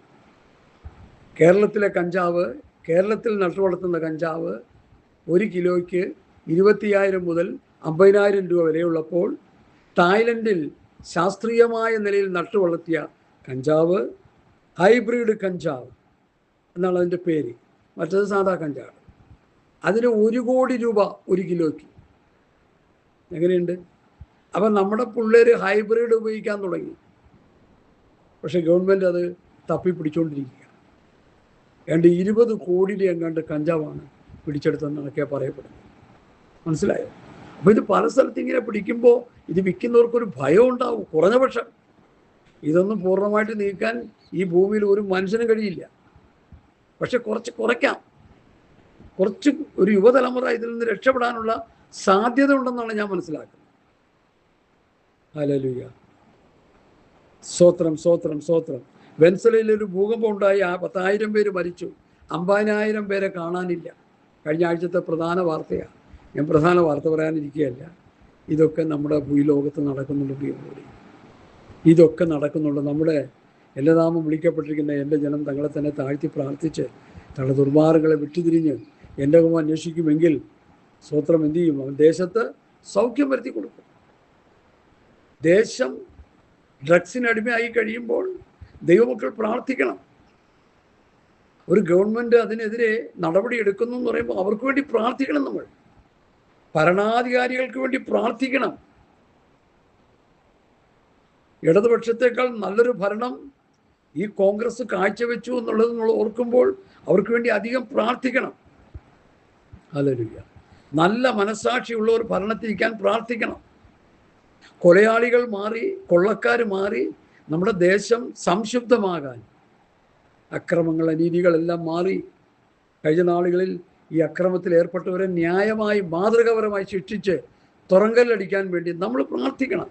കേരളത്തിലെ കഞ്ചാവ്, കേരളത്തിൽ നട്ടുവളർത്തുന്ന കഞ്ചാവ് 1 കിലോയ്ക്ക് 25,000 മുതൽ 50,000 രൂപ വിലയുള്ളപ്പോൾ തായ്ലൻഡിൽ ശാസ്ത്രീയമായ നിലയിൽ നട്ടുവളർത്തിയ കഞ്ചാവ്, ഹൈബ്രിഡ് കഞ്ചാവ് എന്നാണ് അതിൻ്റെ പേര്, മറ്റത് സാധാ കഞ്ചാവ്, അതിന് 1 കോടി രൂപ 1 കിലോയ്ക്ക്. എങ്ങനെയുണ്ട്? അപ്പം നമ്മുടെ പിള്ളേർ ഹൈബ്രിഡ് ഉപയോഗിക്കാൻ തുടങ്ങി. പക്ഷെ ഗവൺമെൻറ് അത് തപ്പിപ്പിടിച്ചുകൊണ്ടിരിക്കുക. ഏതാണ്ട് 20 കോടിയുടെ എങ്ങാണ്ട് കഞ്ചാവാണ് പിടിച്ചെടുത്തെന്നൊക്കെ പറയപ്പെടുന്നത്. മനസ്സിലായോ? അപ്പോൾ ഇത് പല സ്ഥലത്ത് ഇങ്ങനെ പിടിക്കുമ്പോൾ ഇത് വിൽക്കുന്നവർക്കൊരു ഭയം ഉണ്ടാവും. കുറഞ്ഞ പക്ഷം ഇതൊന്നും പൂർണ്ണമായിട്ട് നീക്കാൻ ഈ ഭൂമിയിൽ ഒരു മനുഷ്യനും കഴിയില്ല. പക്ഷെ കുറച്ച് കുറയ്ക്കാം. കുറച്ച് ഒരു യുവതലമുറ ഇതിൽ നിന്ന് രക്ഷപ്പെടാനുള്ള സാധ്യത ഉണ്ടെന്നാണ് ഞാൻ മനസ്സിലാക്കുന്നത്. ഹല്ലേലൂയ, സ്തോത്രം, സ്തോത്രം, സ്തോത്രം. വെൻസലയിൽ ഒരു ഭൂകമ്പം ഉണ്ടായി, 10,000 പേര് മരിച്ചു, 50,000 പേരെ കാണാനില്ല. കഴിഞ്ഞ ആഴ്ചത്തെ പ്രധാന വാർത്തയാണ്. ഞാൻ പ്രധാന വാർത്ത പറയാനിരിക്കുകയല്ല. ഇതൊക്കെ നമ്മുടെ ഭൂലോകത്ത് നടക്കുന്നുണ്ട് പ്രിയമുള്ളവരെ, ഇതൊക്കെ നടക്കുന്നുണ്ട്. നമ്മുടെ എല്ലാതാമം വിളിക്കപ്പെട്ടിരിക്കുന്ന എൻ്റെ ജനം തങ്ങളെ തന്നെ താഴ്ത്തി പ്രാർത്ഥിച്ച് തങ്ങളുടെ ദുർമാർഗ്ഗങ്ങളെ വിട്ടുതിരിഞ്ഞ് എൻ്റെ മുമ്പ് അന്വേഷിക്കുമെങ്കിൽ സ്തോത്രം എന്തു ചെയ്യും? അവൻ ദേശത്ത് സൗഖ്യം വരുത്തി കൊടുക്കും. ദേശം ഡ്രഗ്സിന് അടിമയായി കഴിയുമ്പോൾ ദൈവമക്കൾ പ്രാർത്ഥിക്കണം. ഒരു ഗവൺമെൻറ് അതിനെതിരെ നടപടി എടുക്കുന്നു എന്ന് പറയുമ്പോൾ അവർക്ക് വേണ്ടി പ്രാർത്ഥിക്കണം. നമ്മൾ ഭരണാധികാരികൾക്ക് വേണ്ടി പ്രാർത്ഥിക്കണം. ഇടതുപക്ഷത്തേക്കാൾ നല്ലൊരു ഭരണം ഈ കോൺഗ്രസ് കാഴ്ചവെച്ചു എന്നുള്ളത് നമ്മൾ ഓർക്കുമ്പോൾ അവർക്ക് വേണ്ടി അധികം പ്രാർത്ഥിക്കണം. ഹല്ലേലൂയ. നല്ല മനസ്സാക്ഷിയുള്ള ഒരു ഭരണത്തിരിക്കാൻ പ്രാർത്ഥിക്കണം. കൊലയാളികൾ മാറി, കൊള്ളക്കാർ മാറി, നമ്മുടെ ദേശം സംശുദ്ധമാകാൻ, അക്രമങ്ങൾ, അനീതികളെല്ലാം മാറി, കഴിഞ്ഞ നാളുകളിൽ ഈ അക്രമത്തിൽ ഏർപ്പെട്ടവരെ ന്യായമായി മാതൃകാപരമായി ശിക്ഷിച്ച് തുറങ്കല്ലടിക്കാൻ വേണ്ടി നമ്മൾ പ്രാർത്ഥിക്കണം.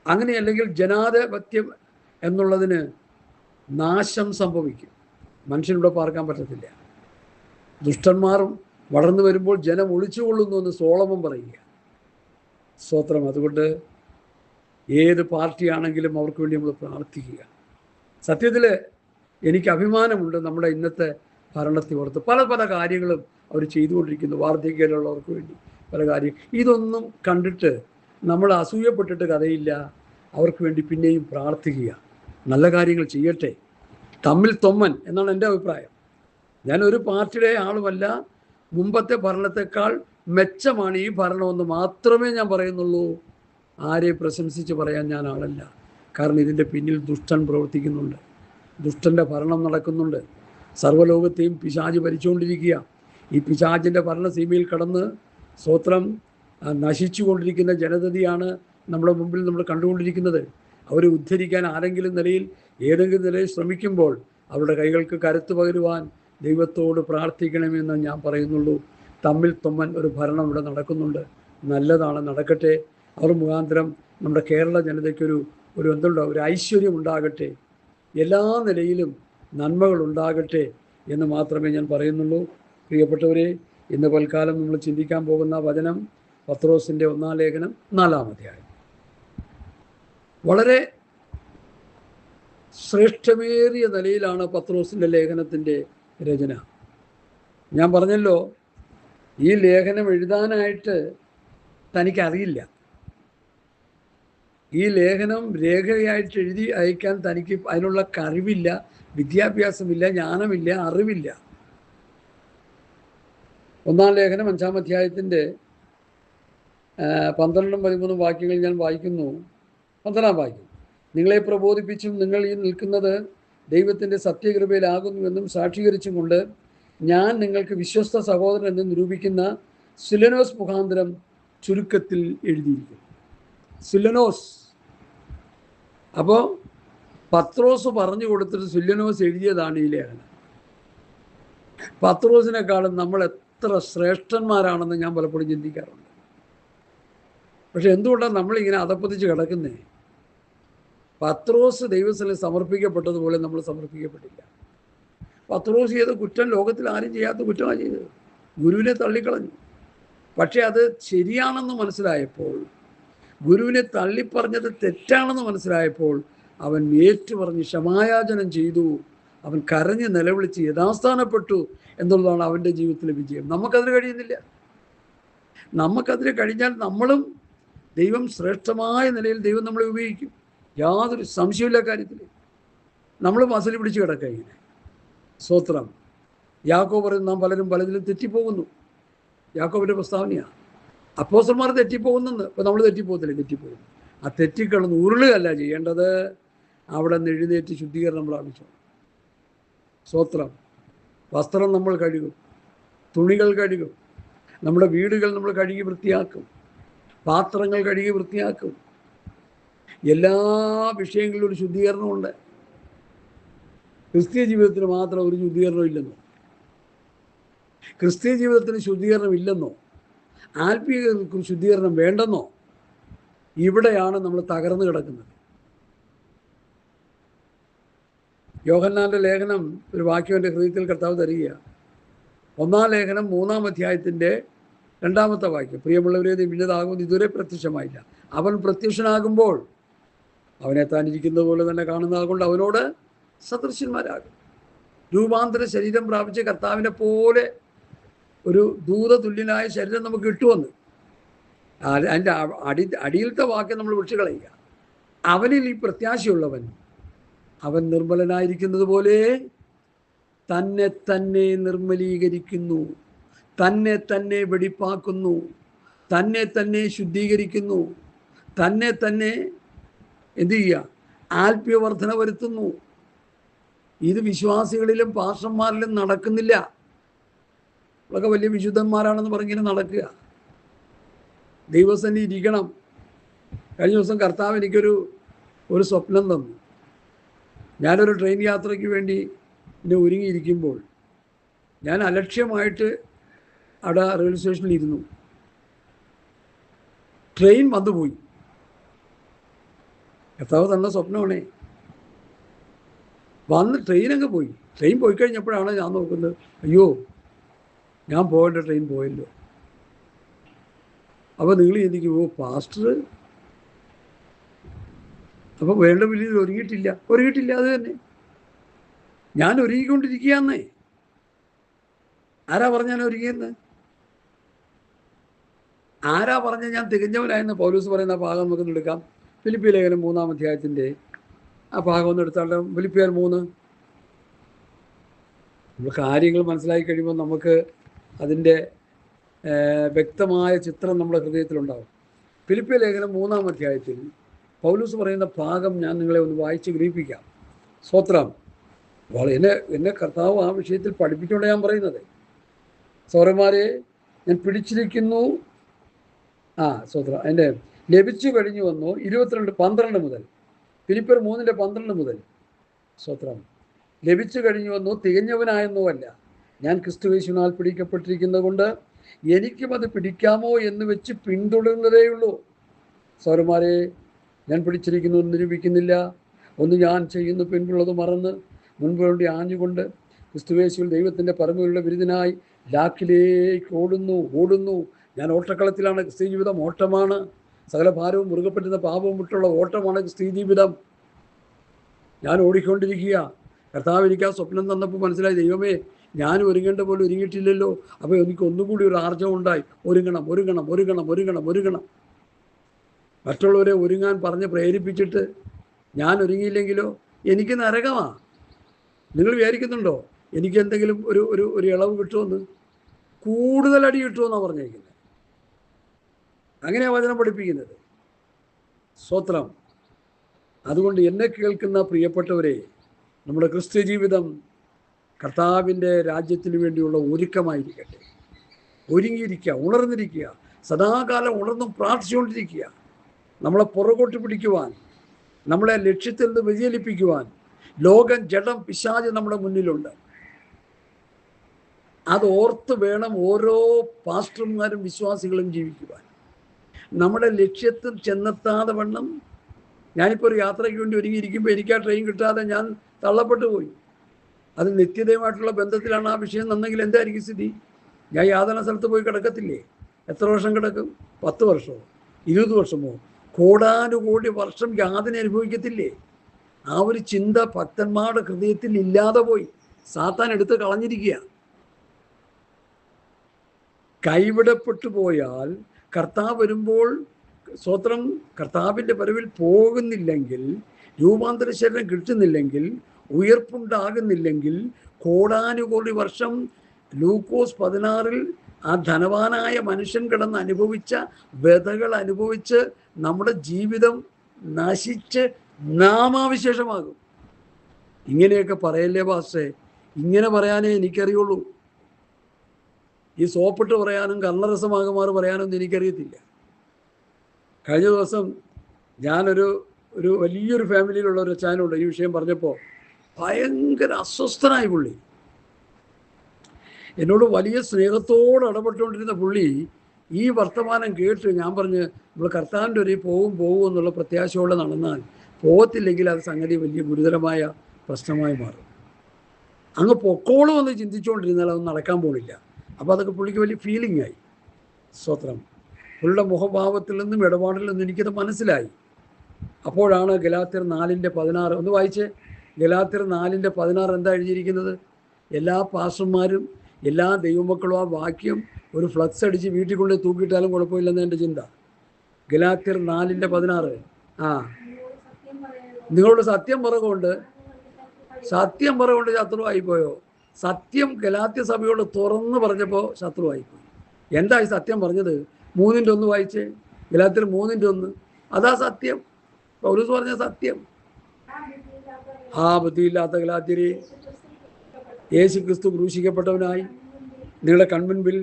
അങ്ങനെയല്ലെങ്കിൽ ജനാധിപത്യം എന്നുള്ളതിന് നാശം സംഭവിക്കും. മനുഷ്യനിവിടെ പാർക്കാൻ പറ്റത്തില്ല. ദുഷ്ടന്മാരും വളർന്നു വരുമ്പോൾ ജനം ഒളിച്ചുകൊള്ളുന്നു എന്ന് സോളമൻ പറയുക. സ്തോത്രം. അതുകൊണ്ട് ഏത് പാർട്ടിയാണെങ്കിലും അവർക്ക് വേണ്ടി നമ്മൾ പ്രാർത്ഥിക്കുക. സത്യത്തിൽ എനിക്ക് അഭിമാനമുണ്ട് നമ്മുടെ ഇന്നത്തെ ഭരണത്തെ ഓർത്ത്. പല പല കാര്യങ്ങളും അവർ ചെയ്തുകൊണ്ടിരിക്കുന്നു, വാർദ്ധക്യമുള്ളവർക്ക് വേണ്ടി പല കാര്യം. ഇതൊന്നും കണ്ടിട്ട് നമ്മൾ അസൂയപ്പെട്ടിട്ട് കഥയില്ല. അവർക്ക് വേണ്ടി പിന്നെയും പ്രാർത്ഥിക്കുക, നല്ല കാര്യങ്ങൾ ചെയ്യട്ടെ. തമ്മിൽ തൊമ്മൻ എന്നാണ് എൻ്റെ അഭിപ്രായം. ഞാനൊരു പാർട്ടിയുടെ ആളുമല്ല. മുമ്പത്തെ ഭരണത്തെക്കാൾ മെച്ചമാണ് ഈ ഭരണമെന്ന് മാത്രമേ ഞാൻ പറയുന്നുള്ളൂ. ആരെയും പ്രശംസിച്ച് പറയാൻ ഞാൻ ആളല്ല. കാരണം ഇതിൻ്റെ പിന്നിൽ ദുഷ്ടൻ പ്രവർത്തിക്കുന്നുണ്ട്, ദുഷ്ടൻ്റെ ഭരണം നടക്കുന്നുണ്ട്. സർവ്വലോകത്തെയും പിശാച് ഭരിച്ചുകൊണ്ടിരിക്കുക. ഈ പിശാചിൻ്റെ ഭരണസീമയിൽ കടന്ന് സ്തോത്രം നശിച്ചു കൊണ്ടിരിക്കുന്ന ജനതയാണ് നമ്മുടെ മുമ്പിൽ നമ്മൾ കണ്ടുകൊണ്ടിരിക്കുന്നത്. അവരെ ഉദ്ധരിക്കാൻ ആരെങ്കിലും നിലയിൽ, ഏതെങ്കിലും നിലയിൽ ശ്രമിക്കുമ്പോൾ അവരുടെ കൈകൾക്ക് കരുത്ത് പകരുവാൻ ദൈവത്തോട് പ്രാർത്ഥിക്കണമെന്ന് ഞാൻ പറയുന്നുള്ളൂ. തമ്മിൽ തൊമ്മൻ ഒരു ഭരണം ഇവിടെ നടക്കുന്നുണ്ട്. നല്ലതാണ്, നടക്കട്ടെ. അവർ മുഖാന്തരം നമ്മുടെ കേരള ജനതയ്ക്കൊരു എന്തുണ്ടോ ഒരു ഐശ്വര്യം ഉണ്ടാകട്ടെ, എല്ലാ നിലയിലും നന്മകൾ ഉണ്ടാകട്ടെ എന്ന് മാത്രമേ ഞാൻ പറയുന്നുള്ളൂ. പ്രിയപ്പെട്ടവരെ, ഇന്ന് പൽക്കാലം നമ്മൾ ചിന്തിക്കാൻ പോകുന്ന വചനം പത്രോസിൻ്റെ 1-ാം ലേഖനം 4-ാം അധ്യായം. വളരെ ശ്രേഷ്ഠമേറിയ നിലയിലാണ് പത്രോസിൻ്റെ ലേഖനത്തിൻ്റെ രചന. ഞാൻ പറഞ്ഞല്ലോ, ഈ ലേഖനം എഴുതാനായിട്ട് തനിക്കറിയില്ല. ഈ ലേഖനം രേഖയായിട്ട് എഴുതി അയക്കാൻ തനിക്ക് അതിനുള്ള കഴിവില്ല, വിദ്യാഭ്യാസമില്ല, ജ്ഞാനമില്ല, അറിവില്ല. 1-ാം ലേഖനം 5-ാം അധ്യായത്തിൻ്റെ 12-13 വാക്യങ്ങൾ ഞാൻ വായിക്കുന്നു. 12-ാം വാക്യം. നിങ്ങളെ പ്രബോധിപ്പിച്ചും നിങ്ങൾ ഈ നിൽക്കുന്നത് ദൈവത്തിൻ്റെ സത്യകൃപയിലാകുന്നുവെന്നും സാക്ഷീകരിച്ചും കൊണ്ട് ഞാൻ നിങ്ങൾക്ക് വിശ്വസ്ത സഹോദരൻ എന്ന് നിരൂപിക്കുന്ന സിലനോസ് മുഖാന്തരം ചുരുക്കത്തിൽ എഴുതിയിരിക്കുന്നു. സിലനോസ്. അപ്പോൾ പത്രോസ് പറഞ്ഞു കൊടുത്തിട്ട് സിലനോസ് എഴുതിയതാണ് ഈ ലേഖനം. പത്രോസിനെക്കാളും നമ്മൾ എത്ര ശ്രേഷ്ഠന്മാരാണെന്ന് ഞാൻ പലപ്പോഴും ചിന്തിക്കാറുണ്ട്. പക്ഷെ എന്തുകൊണ്ടാണ് നമ്മളിങ്ങനെ അധപ്പതിച്ച് കിടക്കുന്നേ? പത്രോസ് ദൈവസ്ഥലിൽ സമർപ്പിക്കപ്പെട്ടതുപോലെ നമ്മൾ സമർപ്പിക്കപ്പെട്ടില്ല. പത്രോസ് ചെയ്ത കുറ്റം ലോകത്തിൽ ആരും ചെയ്യാത്ത കുറ്റമാണ് ചെയ്തത്. ഗുരുവിനെ തള്ളിക്കളഞ്ഞു. പക്ഷെ അത് ശരിയാണെന്ന് മനസ്സിലായപ്പോൾ, ഗുരുവിനെ തള്ളിപ്പറഞ്ഞത് തെറ്റാണെന്ന് മനസ്സിലായപ്പോൾ അവൻ ഏറ്റുപറഞ്ഞ് ക്ഷമായാചനം ചെയ്തു. അവൻ കരഞ്ഞ് നിലവിളിച്ച് യഥാസ്ഥാനപ്പെട്ടു എന്നുള്ളതാണ് അവൻ്റെ ജീവിതത്തിലെ വിജയം. നമുക്കതിന് കഴിയുന്നില്ല. നമുക്കതിന് കഴിഞ്ഞാൽ നമ്മളും ദൈവം ശ്രേഷ്ഠമായ നിലയിൽ ദൈവം നമ്മളെ ഉപയോഗിക്കും. യാതൊരു സംശയമില്ല കാര്യത്തിൽ. നമ്മൾ മസിൽ പിടിച്ച് കിടക്കുക ഇങ്ങനെ. സ്തോത്രം. യാക്കോബ് പറയുന്നു, നാം പലരും പലതിലും തെറ്റിപ്പോകുന്നു. യാക്കോബിൻ്റെ പ്രസ്താവനയാണ്. അപ്പോസ്തലന്മാർ തെറ്റിപ്പോകുന്നെന്ന്. അപ്പോൾ നമ്മൾ തെറ്റിപ്പോകത്തില്ല, തെറ്റിപ്പോകുന്നു. ആ തെറ്റിക്കളന്ന് ഉരുളുകയല്ല ചെയ്യേണ്ടത്, അവിടെ നിന്ന് എഴുന്നേറ്റ് ശുദ്ധീകരണം പ്രാപിച്ചു. സ്തോത്രം. വസ്ത്രം നമ്മൾ കഴുകും, തുണികൾ കഴുകും, നമ്മുടെ വീടുകൾ നമ്മൾ കഴുകി വൃത്തിയാക്കും, പാത്രങ്ങൾ കഴുകി വൃത്തിയാക്കും. എല്ലാ വിഷയങ്ങളിലും ഒരു ശുദ്ധീകരണമുണ്ട്. ക്രിസ്തീയ ജീവിതത്തിന് മാത്രം ഒരു ശുദ്ധീകരണം ഇല്ലെന്നോ? ക്രിസ്തീയ ജീവിതത്തിന് ശുദ്ധീകരണം ഇല്ലെന്നോ? ആത്മീയർക്ക് ശുദ്ധീകരണം വേണ്ടെന്നോ? ഇവിടെയാണ് നമ്മൾ തകർന്നു കിടക്കുന്നത്. യോഹന്നാൻ്റെ ലേഖനം ഒരു വാക്യം എൻ്റെ ഹൃദയത്തിൽ കർത്താവ് തരികയാണ്. 1-ാം ലേഖനം 3-ാം അധ്യായത്തിൻ്റെ 2-ാമത്തെ വാക്യം. പ്രിയമുള്ളവരെ, ഇന്നതാകുമെന്ന് ഇതുവരെ പ്രത്യക്ഷമായില്ല. അവൻ പ്രത്യക്ഷനാകുമ്പോൾ അവനെ താനിരിക്കുന്നത് പോലെ തന്നെ കാണുന്നതുകൊണ്ട് അവനോട് സദൃശ്യന്മാരാകും. രൂപാന്തര ശരീരം പ്രാപിച്ച് കർത്താവിനെ പോലെ ഒരു ദൂതതുല്യനായ ശരീരം നമുക്ക് കിട്ടുമെന്ന്. അതിൻ്റെ അടിയിലത്തെ വാക്യം നമ്മൾ വിട്ടുകളയുക. അവനിൽ ഈ പ്രത്യാശയുള്ളവൻ അവൻ നിർമ്മലനായിരിക്കുന്നത് പോലെ തന്നെ തന്നെ നിർമ്മലീകരിക്കുന്നു, തന്നെ തന്നെ വെടിപ്പാക്കുന്നു, തന്നെ തന്നെ ശുദ്ധീകരിക്കുന്നു, തന്നെ തന്നെ എന്തു ചെയ്യുക? ആത്മീയവർദ്ധന വരുത്തുന്നു. ഇത് വിശ്വാസികളിലും പാസ്റ്റർമാരിലും നടക്കുന്നില്ല. അവരൊക്കെ വലിയ വിശുദ്ധന്മാരാണെന്ന് പറഞ്ഞിങ്ങനെ നടക്കുക. ദൈവസന്നിധി ഇരിക്കണം. കഴിഞ്ഞ ദിവസം കർത്താവ് എനിക്കൊരു സ്വപ്നം തന്നു. ഞാനൊരു ട്രെയിൻ യാത്രയ്ക്ക് വേണ്ടി എന്നെ ഒരുങ്ങിയിരിക്കുമ്പോൾ ഞാൻ അലക്ഷ്യമായിട്ട് അവിടെ റെയിൽവേ സ്റ്റേഷനിൽ ഇരുന്നു. ട്രെയിൻ വന്നുപോയി. കർത്താവ് തന്ന സ്വപ്നമാണേ. വന്ന് ട്രെയിനങ്ങ് പോയി. ട്രെയിൻ പോയി കഴിഞ്ഞപ്പോഴാണ് ഞാൻ നോക്കുന്നത്, അയ്യോ, ഞാൻ പോകേണ്ട ട്രെയിൻ പോയല്ലോ. അപ്പോൾ നിങ്ങൾ ചിന്തിക്കും, ഓ പാസ്റ്റർ അപ്പോൾ വേണ്ട വലിയ ഒരുങ്ങിയിട്ടില്ല. അത് തന്നെ ഞാൻ ഒരുങ്ങിക്കൊണ്ടിരിക്കുകയെന്നേ. ആരാ പറഞ്ഞ ഞാൻ ഒരുങ്ങിയെന്ന്? ആരാ പറഞ്ഞ ഞാൻ തികഞ്ഞവനായെന്ന്? പൗലോസ് പറയുന്ന ആ ഭാഗം നമുക്കൊന്ന് എടുക്കാം. ഫിലിപ്പിയ ലേഖനം 3-ാം അധ്യായത്തിൻ്റെ ആ ഭാഗം ഒന്ന് എടുത്താൽ, ഫിലിപ്പിയർ 3. നമ്മൾ കാര്യങ്ങൾ മനസ്സിലാക്കി കഴിയുമ്പോൾ നമുക്ക് അതിൻ്റെ വ്യക്തമായ ചിത്രം നമ്മുടെ ഹൃദയത്തിലുണ്ടാകും. ഫിലിപ്പിയ ലേഖനം 3-ാം അധ്യായത്തിൽ പൗലോസ് പറയുന്ന ഭാഗം ഞാൻ നിങ്ങളെ ഒന്ന് വായിച്ച് ഗ്രഹിപ്പിക്കാം. സ്തോത്രം. എന്നെ കർത്താവ് ആ വിഷയത്തിൽ പഠിപ്പിച്ചുകൊണ്ട് ഞാൻ പറയുന്നത്. സഹോദരന്മാരെ, ഞാൻ പിടിച്ചിരിക്കുന്നു. സ്തോത്രം. അതിൻ്റെ ലഭിച്ചു കഴിഞ്ഞു വന്നു 12 മുതൽ, ഫിലിപ്പിയർ 3:12 മുതൽ. സ്തോത്രം. ലഭിച്ചു കഴിഞ്ഞു വന്നു, തികഞ്ഞവനായെന്നോ അല്ല, ഞാൻ ക്രിസ്തുയേശുവിനാൽ പിടിക്കപ്പെട്ടിരിക്കുന്നത് കൊണ്ട് എനിക്കും അത് പിടിക്കാമോ എന്ന് വെച്ച് പിന്തുടരുന്നതേയുള്ളൂ. സഹോദരന്മാരെ, ഞാൻ പിടിച്ചിരിക്കുന്നു എന്ന് നിരൂപിക്കുന്നില്ല. ഒന്ന് ഞാൻ ചെയ്യുന്നു, പിൻപുള്ളത് മറന്ന് മുൻപ് വേണ്ടി ആഞ്ഞുകൊണ്ട് ക്രിസ്തുയേശുവിൽ ദൈവത്തിൻ്റെ പരമയുള്ള വിരുദ്ധനായി ലാക്കിലേക്ക് ഓടുന്നു. ഞാൻ ഓട്ടക്കളത്തിലാണ്. ക്രിസ്തീയ ജീവിതം ഓട്ടമാണ്. സകല ഭാരവും മുറുകെ പറ്റുന്ന പാപവും വിട്ടുള്ള ഓട്ടമാണ് ക്രിസ്തീയ ജീവിതം. ഞാൻ ഓടിക്കൊണ്ടിരിക്കുക. കർത്താവ് എനിക്ക് ആ സ്വപ്നം തന്നപ്പോൾ മനസ്സിലായി, ദൈവമേ, ഞാൻ ഒരുങ്ങേണ്ട പോലെ ഒരുങ്ങിയിട്ടില്ലല്ലോ. അപ്പോൾ എനിക്ക് ഒന്നുകൂടി ഒരു ആർജവം ഉണ്ടായി. ഒരുങ്ങണം. മറ്റുള്ളവരെ ഒരുങ്ങാൻ പറഞ്ഞ് പ്രേരിപ്പിച്ചിട്ട് ഞാൻ ഒരുങ്ങിയില്ലെങ്കിലോ എനിക്ക് നരകമാണ്. നിങ്ങൾ വിചാരിക്കുന്നുണ്ടോ എനിക്ക് എന്തെങ്കിലും ഒരു ഇളവ് കിട്ടുമെന്ന്? കൂടുതൽ അടി കിട്ടുമെന്നാണ് പറഞ്ഞിരിക്കുന്നത്. അങ്ങനെയാണ് വചനം പഠിപ്പിക്കുന്നത്. സ്തോത്രം. അതുകൊണ്ട് എന്നെ കേൾക്കുന്ന പ്രിയപ്പെട്ടവരെ, നമ്മുടെ ക്രിസ്ത്യ ജീവിതം കർത്താവിൻ്റെ രാജ്യത്തിന് വേണ്ടിയുള്ള ഒരുക്കമായിരിക്കട്ടെ. ഒരുങ്ങിയിരിക്കുക, ഉണർന്നിരിക്കുക, സദാകാലം ഉണർന്നും പ്രാർത്ഥിച്ചുകൊണ്ടിരിക്കുക. നമ്മളെ പുറകോട്ട് പിടിക്കുവാൻ, നമ്മളെ ലക്ഷ്യത്തിൽ നിന്ന് വ്യതിചലിപ്പിക്കുവാൻ ലോകം, ജഡം, പിശാച് നമ്മുടെ മുന്നിലുണ്ട്. അത് ഓർത്ത് വേണം ഓരോ പാസ്റ്റർമാരും വിശ്വാസികളും ജീവിക്കുവാൻ. നമ്മുടെ ലക്ഷ്യത്തിൽ ചെന്നെത്താതെ വണ്ണം, ഞാനിപ്പോൾ ഒരു യാത്രയ്ക്ക് വേണ്ടി ഒരുങ്ങിയിരിക്കുമ്പോൾ എനിക്ക് ആ ട്രെയിൻ കിട്ടാതെ ഞാൻ തള്ളപ്പെട്ടു പോയി. അത് നിത്യതയുമായിട്ടുള്ള ബന്ധത്തിലാണ് ആ വിഷയം എന്നെങ്കിൽ എന്തായിരിക്കും സ്ഥിതി? ഞാൻ യാതന സ്ഥലത്ത് പോയി കിടക്കത്തില്ലേ? എത്ര വർഷം കിടക്കും? 10 വർഷമോ 20 വർഷമോ? കോടാനുകോടി വർഷം യാതന അനുഭവിക്കത്തില്ലേ? ആ ഒരു ചിന്ത ഭക്തന്മാരുടെ ഹൃദയത്തിൽ ഇല്ലാതെ പോയി. സാത്താൻ എടുത്ത് കളഞ്ഞിരിക്കുക. കൈവിടപ്പെട്ടു പോയാൽ കർത്താവ് വരുമ്പോൾ, സ്വത്രം, കർത്താവിൻ്റെ വരവിൽ പോകുന്നില്ലെങ്കിൽ, രൂപാന്തര ശരീരം കിട്ടുന്നില്ലെങ്കിൽ, ഉയർപ്പുണ്ടാകുന്നില്ലെങ്കിൽ, കോടാനുകോടി വർഷം ലൂക്കോസ് 16 ആ ധനവാനായ മനുഷ്യൻ കിടന്ന് അനുഭവിച്ച വ്യതകൾ അനുഭവിച്ച് നമ്മുടെ ജീവിതം നശിച്ച് നാമാവിശേഷമാകും. ഇങ്ങനെയൊക്കെ പറയല്ലേ പാസ്റ്റേ? ഇങ്ങനെ പറയാനേ എനിക്കറിയുള്ളൂ. ഈ സോപ്പിട്ട് പറയാനും കർണരസമാകുമാറ് പറയാനൊന്നും എനിക്കറിയത്തില്ല. കഴിഞ്ഞ ദിവസം ഞാനൊരു വലിയൊരു ഫാമിലിയിലുള്ള ഒരു അച്ചായനോട് ഈ വിഷയം പറഞ്ഞപ്പോൾ ഭയങ്കര അസ്വസ്ഥനായി പുള്ളി. എന്നോട് വലിയ സ്നേഹത്തോടെ ഇടപെട്ടുകൊണ്ടിരുന്ന പുള്ളി ഈ വർത്തമാനം കേട്ട് ഞാൻ പറഞ്ഞ്, നമ്മൾ കർത്താവിൻ്റെ ഒരു പോകും എന്നുള്ള പ്രത്യാശയോടെ നടന്നാൽ, പോകത്തില്ലെങ്കിൽ അത് സംഗതി വലിയ ഗുരുതരമായ പ്രശ്നമായി മാറും. അങ്ങ് പൊക്കോളും എന്ന് ചിന്തിച്ചുകൊണ്ടിരുന്നാൽ അതൊന്നും നടക്കാൻ പോണില്ല. അപ്പോൾ അതൊക്കെ പുള്ളിക്ക് വലിയ ഫീലിംഗ് ആയി. സ്തോത്രം. പുള്ളിയുടെ മുഖഭാവത്തിൽ നിന്നും ഇടപാടിൽ നിന്നും എനിക്കത് മനസ്സിലായി. അപ്പോഴാണ് ഗലാത്യർ 4:16 ഒന്ന് വായിച്ച്. ഗലാത്യർ 4:16 എന്താ എഴുതിയിരിക്കുന്നത്? എല്ലാ പാസ്റ്റർമാരും എല്ലാ ദൈവമക്കളും ആ വാക്യം ഒരു ഫ്ലക്സ് അടിച്ച് വീട്ടിൽ കൊണ്ട് തൂക്കിയിട്ടാലും കുഴപ്പമില്ലെന്ന് എൻ്റെ ചിന്ത. ഗലാത്യർ 4:16. നിങ്ങളോട് സത്യം പറകൊണ്ട് ശത്രുവായിപ്പോയോ? സത്യം ഗലാത്യ സഭയോട് തുറന്ന് പറഞ്ഞപ്പോൾ ശത്രുവായിപ്പോയി. എന്താ ഈ സത്യം പറഞ്ഞത്? 3:1 വായിച്ചേ. ഗലാത്യർ 3:1. അതാ സത്യം. പൗലോസ് പറഞ്ഞ സത്യം. ബുദ്ധിയില്ലാത്ത ഗലാത്യരെ, യേശു ക്രിസ്തു ക്രൂശിക്കപ്പെട്ടവനായി നിങ്ങളുടെ കൺമുൻപിൽ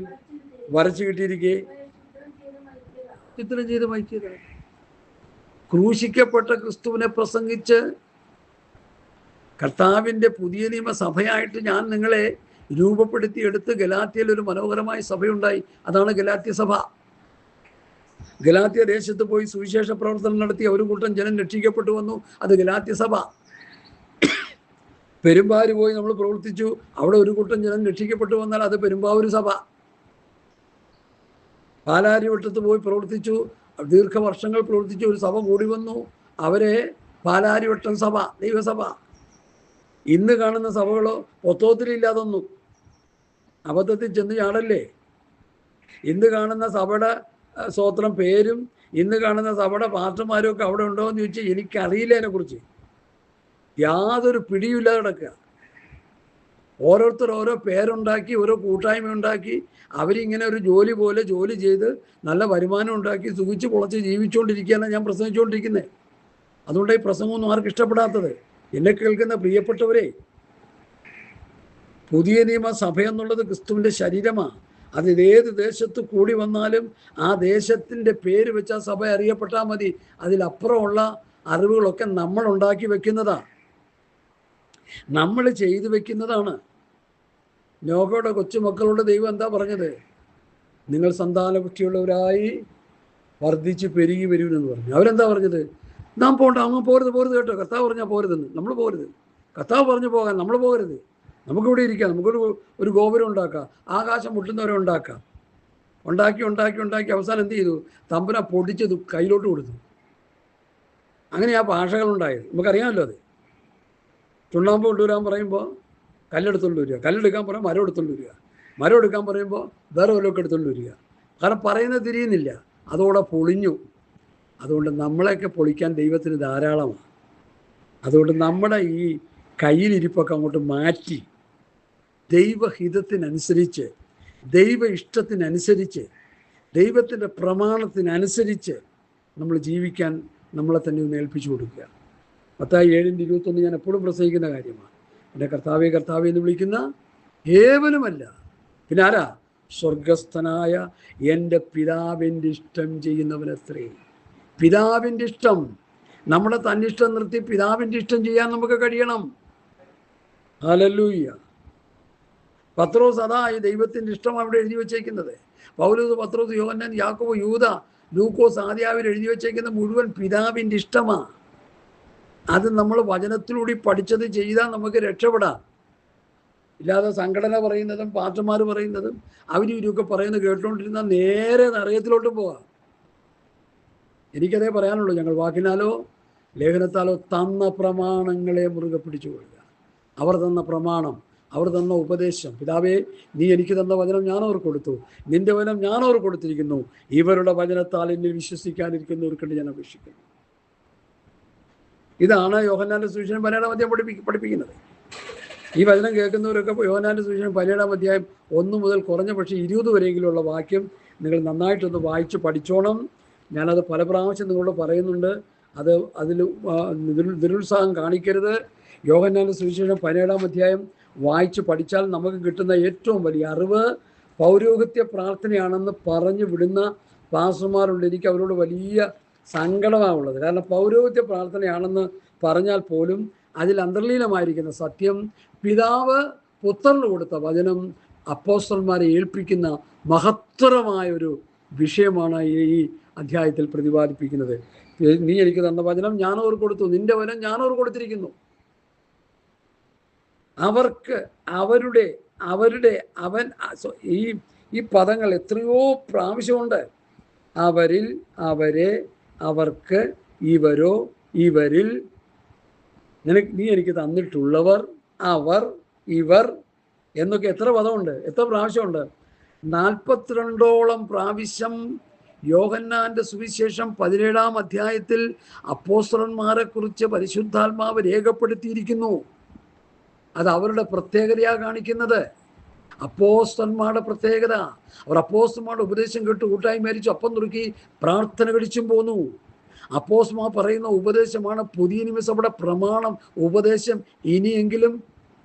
വരച്ചു കിട്ടിയിരിക്കെ ചിത്രം ചെയ്ത് മയക്കിയതാണ്. ക്രൂശിക്കപ്പെട്ട ക്രിസ്തുവിനെ പ്രസംഗിച്ച് കർത്താവിൻ്റെ പുതിയ നിയമ സഭയായിട്ട് ഞാൻ നിങ്ങളെ രൂപപ്പെടുത്തിയെടുത്ത് ഗലാത്യയിൽ ഒരു മനോഹരമായ സഭയുണ്ടായി. അതാണ് ഗലാത്യ സഭ. ഗലാത്യ ദേശത്ത് പോയി സുവിശേഷ പ്രവർത്തനം നടത്തിയ ഒരു കൂട്ടം ജനം രക്ഷിക്കപ്പെട്ടു വന്നു. അത് ഗലാത്യ സഭ. പെരുമ്പാവൂർ പോയി നമ്മൾ പ്രവർത്തിച്ചു, അവിടെ ഒരു കൂട്ടം ജനം രക്ഷിക്കപ്പെട്ടു വന്നാൽ അത് പെരുമ്പാവൂർ സഭ. പാലാരിവട്ടത്ത് പോയി പ്രവർത്തിച്ചു, ദീർഘവർഷങ്ങൾ പ്രവർത്തിച്ചു, ഒരു സഭ കൂടി വന്നു, അവരെ പാലാരിവട്ടം സഭ, ദൈവസഭ. ഇന്ന് കാണുന്ന സഭകളോ പൊത്തോത്തിലില്ലാതൊന്നും. അബദ്ധത്തിൽ ചെന്ന് ചാടല്ലേ. ഇന്ന് കാണുന്ന സഭയുടെ സ്തോത്രം പേരും ഇന്ന് കാണുന്ന സഭയുടെ പാസ്റ്റർമാരും ഒക്കെ അവിടെ ഉണ്ടോ എന്ന് ചോദിച്ചാൽ എനിക്കറിയില്ല. അതിനെക്കുറിച്ച് യാതൊരു പിടിയുമില്ലാതെ കിടക്കുക. ഓരോരുത്തർ ഓരോ പേരുണ്ടാക്കി, ഓരോ കൂട്ടായ്മ ഉണ്ടാക്കി, അവരിങ്ങനെ ഒരു ജോലി പോലെ ജോലി ചെയ്ത് നല്ല വരുമാനം ഉണ്ടാക്കി സുഖിച്ച് പൊളച്ച് ജീവിച്ചുകൊണ്ടിരിക്കുകയാണ് ഞാൻ പ്രസംഗിച്ചുകൊണ്ടിരിക്കുന്നത്. അതുകൊണ്ടാണ് ഈ പ്രസംഗമൊന്നും ആർക്കും ഇഷ്ടപ്പെടാത്തത്. എന്നെ കേൾക്കുന്ന പ്രിയപ്പെട്ടവരെ, പുതിയ നിയമ സഭ എന്നുള്ളത് ക്രിസ്തുവിൻ്റെ ശരീരമാണ്. അത് ഏത് ദേശത്ത് കൂടി വന്നാലും ആ ദേശത്തിൻ്റെ പേര് വെച്ച് ആ സഭ അറിയപ്പെട്ടാൽ മതി. അതിലപ്പുറമുള്ള അറിവുകളൊക്കെ നമ്മൾ ഉണ്ടാക്കി വെക്കുന്നതാണ്, നമ്മൾ ചെയ്തു വെക്കുന്നതാണ്. നോഹയുടെ കൊച്ചുമക്കളോട് ദൈവം എന്താ പറഞ്ഞത്? നിങ്ങൾ സന്താനപുഷ്ടിയുള്ളവരായി വർദ്ധിച്ച് പെരുകി വരുമെന്ന് പറഞ്ഞു. അവരെന്താ പറഞ്ഞത്? നാം പോകണ്ട, അങ്ങ് പോരുത് കേട്ടോ. കർത്താവ് പറഞ്ഞാൽ പോരുതെന്ന്. നമ്മൾ പോരുത്. കർത്താവ് പറഞ്ഞു പോകാൻ നമ്മൾ പോകരുത്. നമുക്കിവിടെ ഇരിക്കാം, നമുക്കൊരു ഗോപുരം ഉണ്ടാക്കാം, ആകാശം മുട്ടുന്നവരെ ഉണ്ടാക്കാം. ഉണ്ടാക്കി അവസാനം എന്ത് ചെയ്തു? തമ്പുരാൻ പൊടിച്ചത് കയ്യിലോട്ട് കൊടുത്തു. അങ്ങനെ ആ ഭാഷകളുണ്ടായത് നമുക്കറിയാമല്ലോ. അത് ചുണ്ണാമ്പ് കൊണ്ടുവരാൻ പറയുമ്പോൾ കല്ലെടുത്തുകൊണ്ട് വരിക, കല്ലെടുക്കാൻ പറയുമ്പോൾ മരം എടുത്തുകൊണ്ട് വരിക, മരം എടുക്കാൻ പറയുമ്പോൾ വേറെ വല്ലതൊക്കെ എടുത്തുകൊണ്ട് വരിക. കാരണം പറയുന്നത് തിരിയുന്നില്ല, അതോടെ പൊളിഞ്ഞു. അതുകൊണ്ട് നമ്മളെയൊക്കെ പൊളിക്കാൻ ദൈവത്തിന് ധാരാളമാണ്. അതുകൊണ്ട് നമ്മുടെ ഈ കയ്യിലിരിപ്പൊക്കെ അങ്ങോട്ട് മാറ്റി ദൈവഹിതത്തിനനുസരിച്ച്, ദൈവ ഇഷ്ടത്തിനനുസരിച്ച് ദൈവത്തിൻ്റെ പ്രമാണത്തിനനുസരിച്ച് നമ്മൾ ജീവിക്കാൻ നമ്മളെ തന്നെ ഒന്ന് ഏൽപ്പിച്ചു കൊടുക്കുക. മത്തായി 7:21 ഞാൻ എപ്പോഴും പ്രസംഗിക്കുന്ന കാര്യമാണ്. എൻ്റെ കർത്താവേ കർത്താവേ എന്ന് വിളിക്കുന്ന ഏവനുമല്ല, പിന്നെ ആരാ? സ്വർഗസ്ഥനായ എൻ്റെ പിതാവിൻ്റെ ഇഷ്ടം ചെയ്യുന്നവനത്രേ. പിതാവിൻ്റെ ഇഷ്ടം, നമ്മുടെ തന്നിഷ്ടം നിർത്തി പിതാവിൻ്റെ ഇഷ്ടം ചെയ്യാൻ നമുക്ക് കഴിയണം. ഹല്ലേലൂയ. പത്രോസ് അതാ ഈ ദൈവത്തിൻ്റെ ഇഷ്ടം അവിടെ എഴുതി വച്ചേക്കുന്നത്. പൗലോസ്, പത്രോസ്, യോഹന്നാൻ, യാക്കോബ്, യൂദ, ലൂക്കോസ് ആദ്യാവിൽ എഴുതി വച്ചേക്കുന്ന മുഴുവൻ പിതാവിൻ്റെ ഇഷ്ടമാണ്. അത് നമ്മൾ വചനത്തിലൂടെ പഠിച്ചത് ചെയ്താൽ നമുക്ക് രക്ഷപ്പെടാം. ഇല്ലാതെ സംഘടന പറയുന്നതും പാസ്റ്റർമാർ പറയുന്നതും അവരും ഇവരൊക്കെ പറയുന്നത് കേട്ടുകൊണ്ടിരുന്നാൽ നേരെ നരകത്തിലോട്ട് പോവാം. എനിക്കതേ പറയാനുള്ളൂ. ഞങ്ങൾ വാക്കിനാലോ ലേഖനത്താലോ തന്ന പ്രമാണങ്ങളെ മുറുകെ പിടിച്ചുകൊള്ളുക. അവർ തന്ന പ്രമാണം, അവർ തന്ന ഉപദേശം. പിതാവേ, നീ എനിക്ക് തന്ന വചനം ഞാൻ അവർ കൊടുത്തു, നിന്റെ വചനം ഞാൻ അവർ കൊടുത്തിരിക്കുന്നു. ഇവരുടെ വചനത്താൽ എന്നിൽ വിശ്വസിക്കാനിരിക്കുന്നവർക്കുണ്ട് ഞാൻ അപേക്ഷിക്കുന്നു. ഇതാണ് യോഹന്നാന്റെ സുവിശേഷം 12-ാം അധ്യായം പഠിപ്പിക്കുന്നത്. ഈ വചനം കേൾക്കുന്നവരൊക്കെ യോഹന്നാന്റെ സുവിശേഷം 12-ാം അധ്യായം 1 മുതൽ കുറഞ്ഞ പക്ഷേ 20 വരെയെങ്കിലുള്ള വാക്യം നിങ്ങൾ നന്നായിട്ടൊന്ന് വായിച്ച് പഠിച്ചോണം. ഞാനത് പല പ്രാവശ്യം നിങ്ങളോട് പറയുന്നുണ്ട്. അതിൽ നിരുത്സാഹം കാണിക്കരുത്. യോഹന്നാന്റെ സുവിശേഷം 17-ാം അധ്യായം വായിച്ച് പഠിച്ചാൽ നമുക്ക് കിട്ടുന്ന ഏറ്റവും വലിയ അറിവ് പൗരോഹിത്യ പ്രാർത്ഥനയാണെന്ന് പറഞ്ഞു വിടുന്ന പാസ്റ്റർമാരുണ്ട്. എനിക്ക് അവരോട് വലിയ സങ്കടമാണുള്ളത്. കാരണം പൗരോഹിത്യ പ്രാർത്ഥനയാണെന്ന് പറഞ്ഞാൽ പോലും അതിൽ അന്തർലീനമായിരിക്കുന്ന സത്യം, പിതാവ് പുത്രന് കൊടുത്ത വചനം അപ്പോസ്തലന്മാരെ ഏൽപ്പിക്കുന്ന മഹത്തരമായൊരു വിഷയമാണ് ഈ അധ്യായത്തിൽ പ്രതിപാദിപ്പിക്കുന്നത്. നീ എനിക്ക് തന്ന വചനം ഞാൻ അവർ കൊടുത്തു, നിന്റെ വചനം ഞാൻ അവർ കൊടുത്തിരിക്കുന്നു. അവർക്ക് അവൻ ഈ പദങ്ങൾ എത്രയോ പ്രാവശ്യമുണ്ട്. അവരിൽ, അവരെ, അവർക്ക്, ഇവരോ, ഇവരിൽ, നീ എനിക്ക് തന്നിട്ടുള്ളവർ, അവർ, ഇവർ എന്നൊക്കെ എത്ര പദമുണ്ട്, എത്ര പ്രാവശ്യമുണ്ട്? 42ഓളം പ്രാവശ്യം യോഹന്നാന്റെ സുവിശേഷം 17-ാം അധ്യായത്തിൽ അപ്പോസ്തലന്മാരെ കുറിച്ച് പരിശുദ്ധാത്മാവ് രേഖപ്പെടുത്തിയിരിക്കുന്നു. അത് അവരുടെ പ്രത്യേകതയാണ് കാണിക്കുന്നത്. അപ്പോസ്തലന്മാരുടെ പ്രത്യേകത, അവർ അപ്പോസ്തലന്മാരുടെ ഉപദേശം കേട്ട് കൂട്ടായി മരിച്ചു, അപ്പം നുറുക്കി പ്രാർത്ഥന കഴിച്ചും പോന്നു. അപ്പോസ്തലന്മാർ പറയുന്ന ഉപദേശമാണ് പുതിയ നിയമസഭയുടെ പ്രമാണം, ഉപദേശം. ഇനിയെങ്കിലും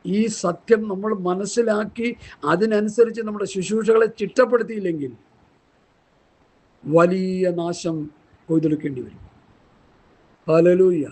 ഈ സത്യം നമ്മൾ മനസ്സിലാക്കി അതിനനുസരിച്ച് നമ്മുടെ ശുശ്രൂഷകളെ ചിട്ടപ്പെടുത്തിയില്ലെങ്കിൽ വലിയ നാശം കൊയ്തെടുക്കേണ്ടി വരും. ഹല്ലേലൂയ.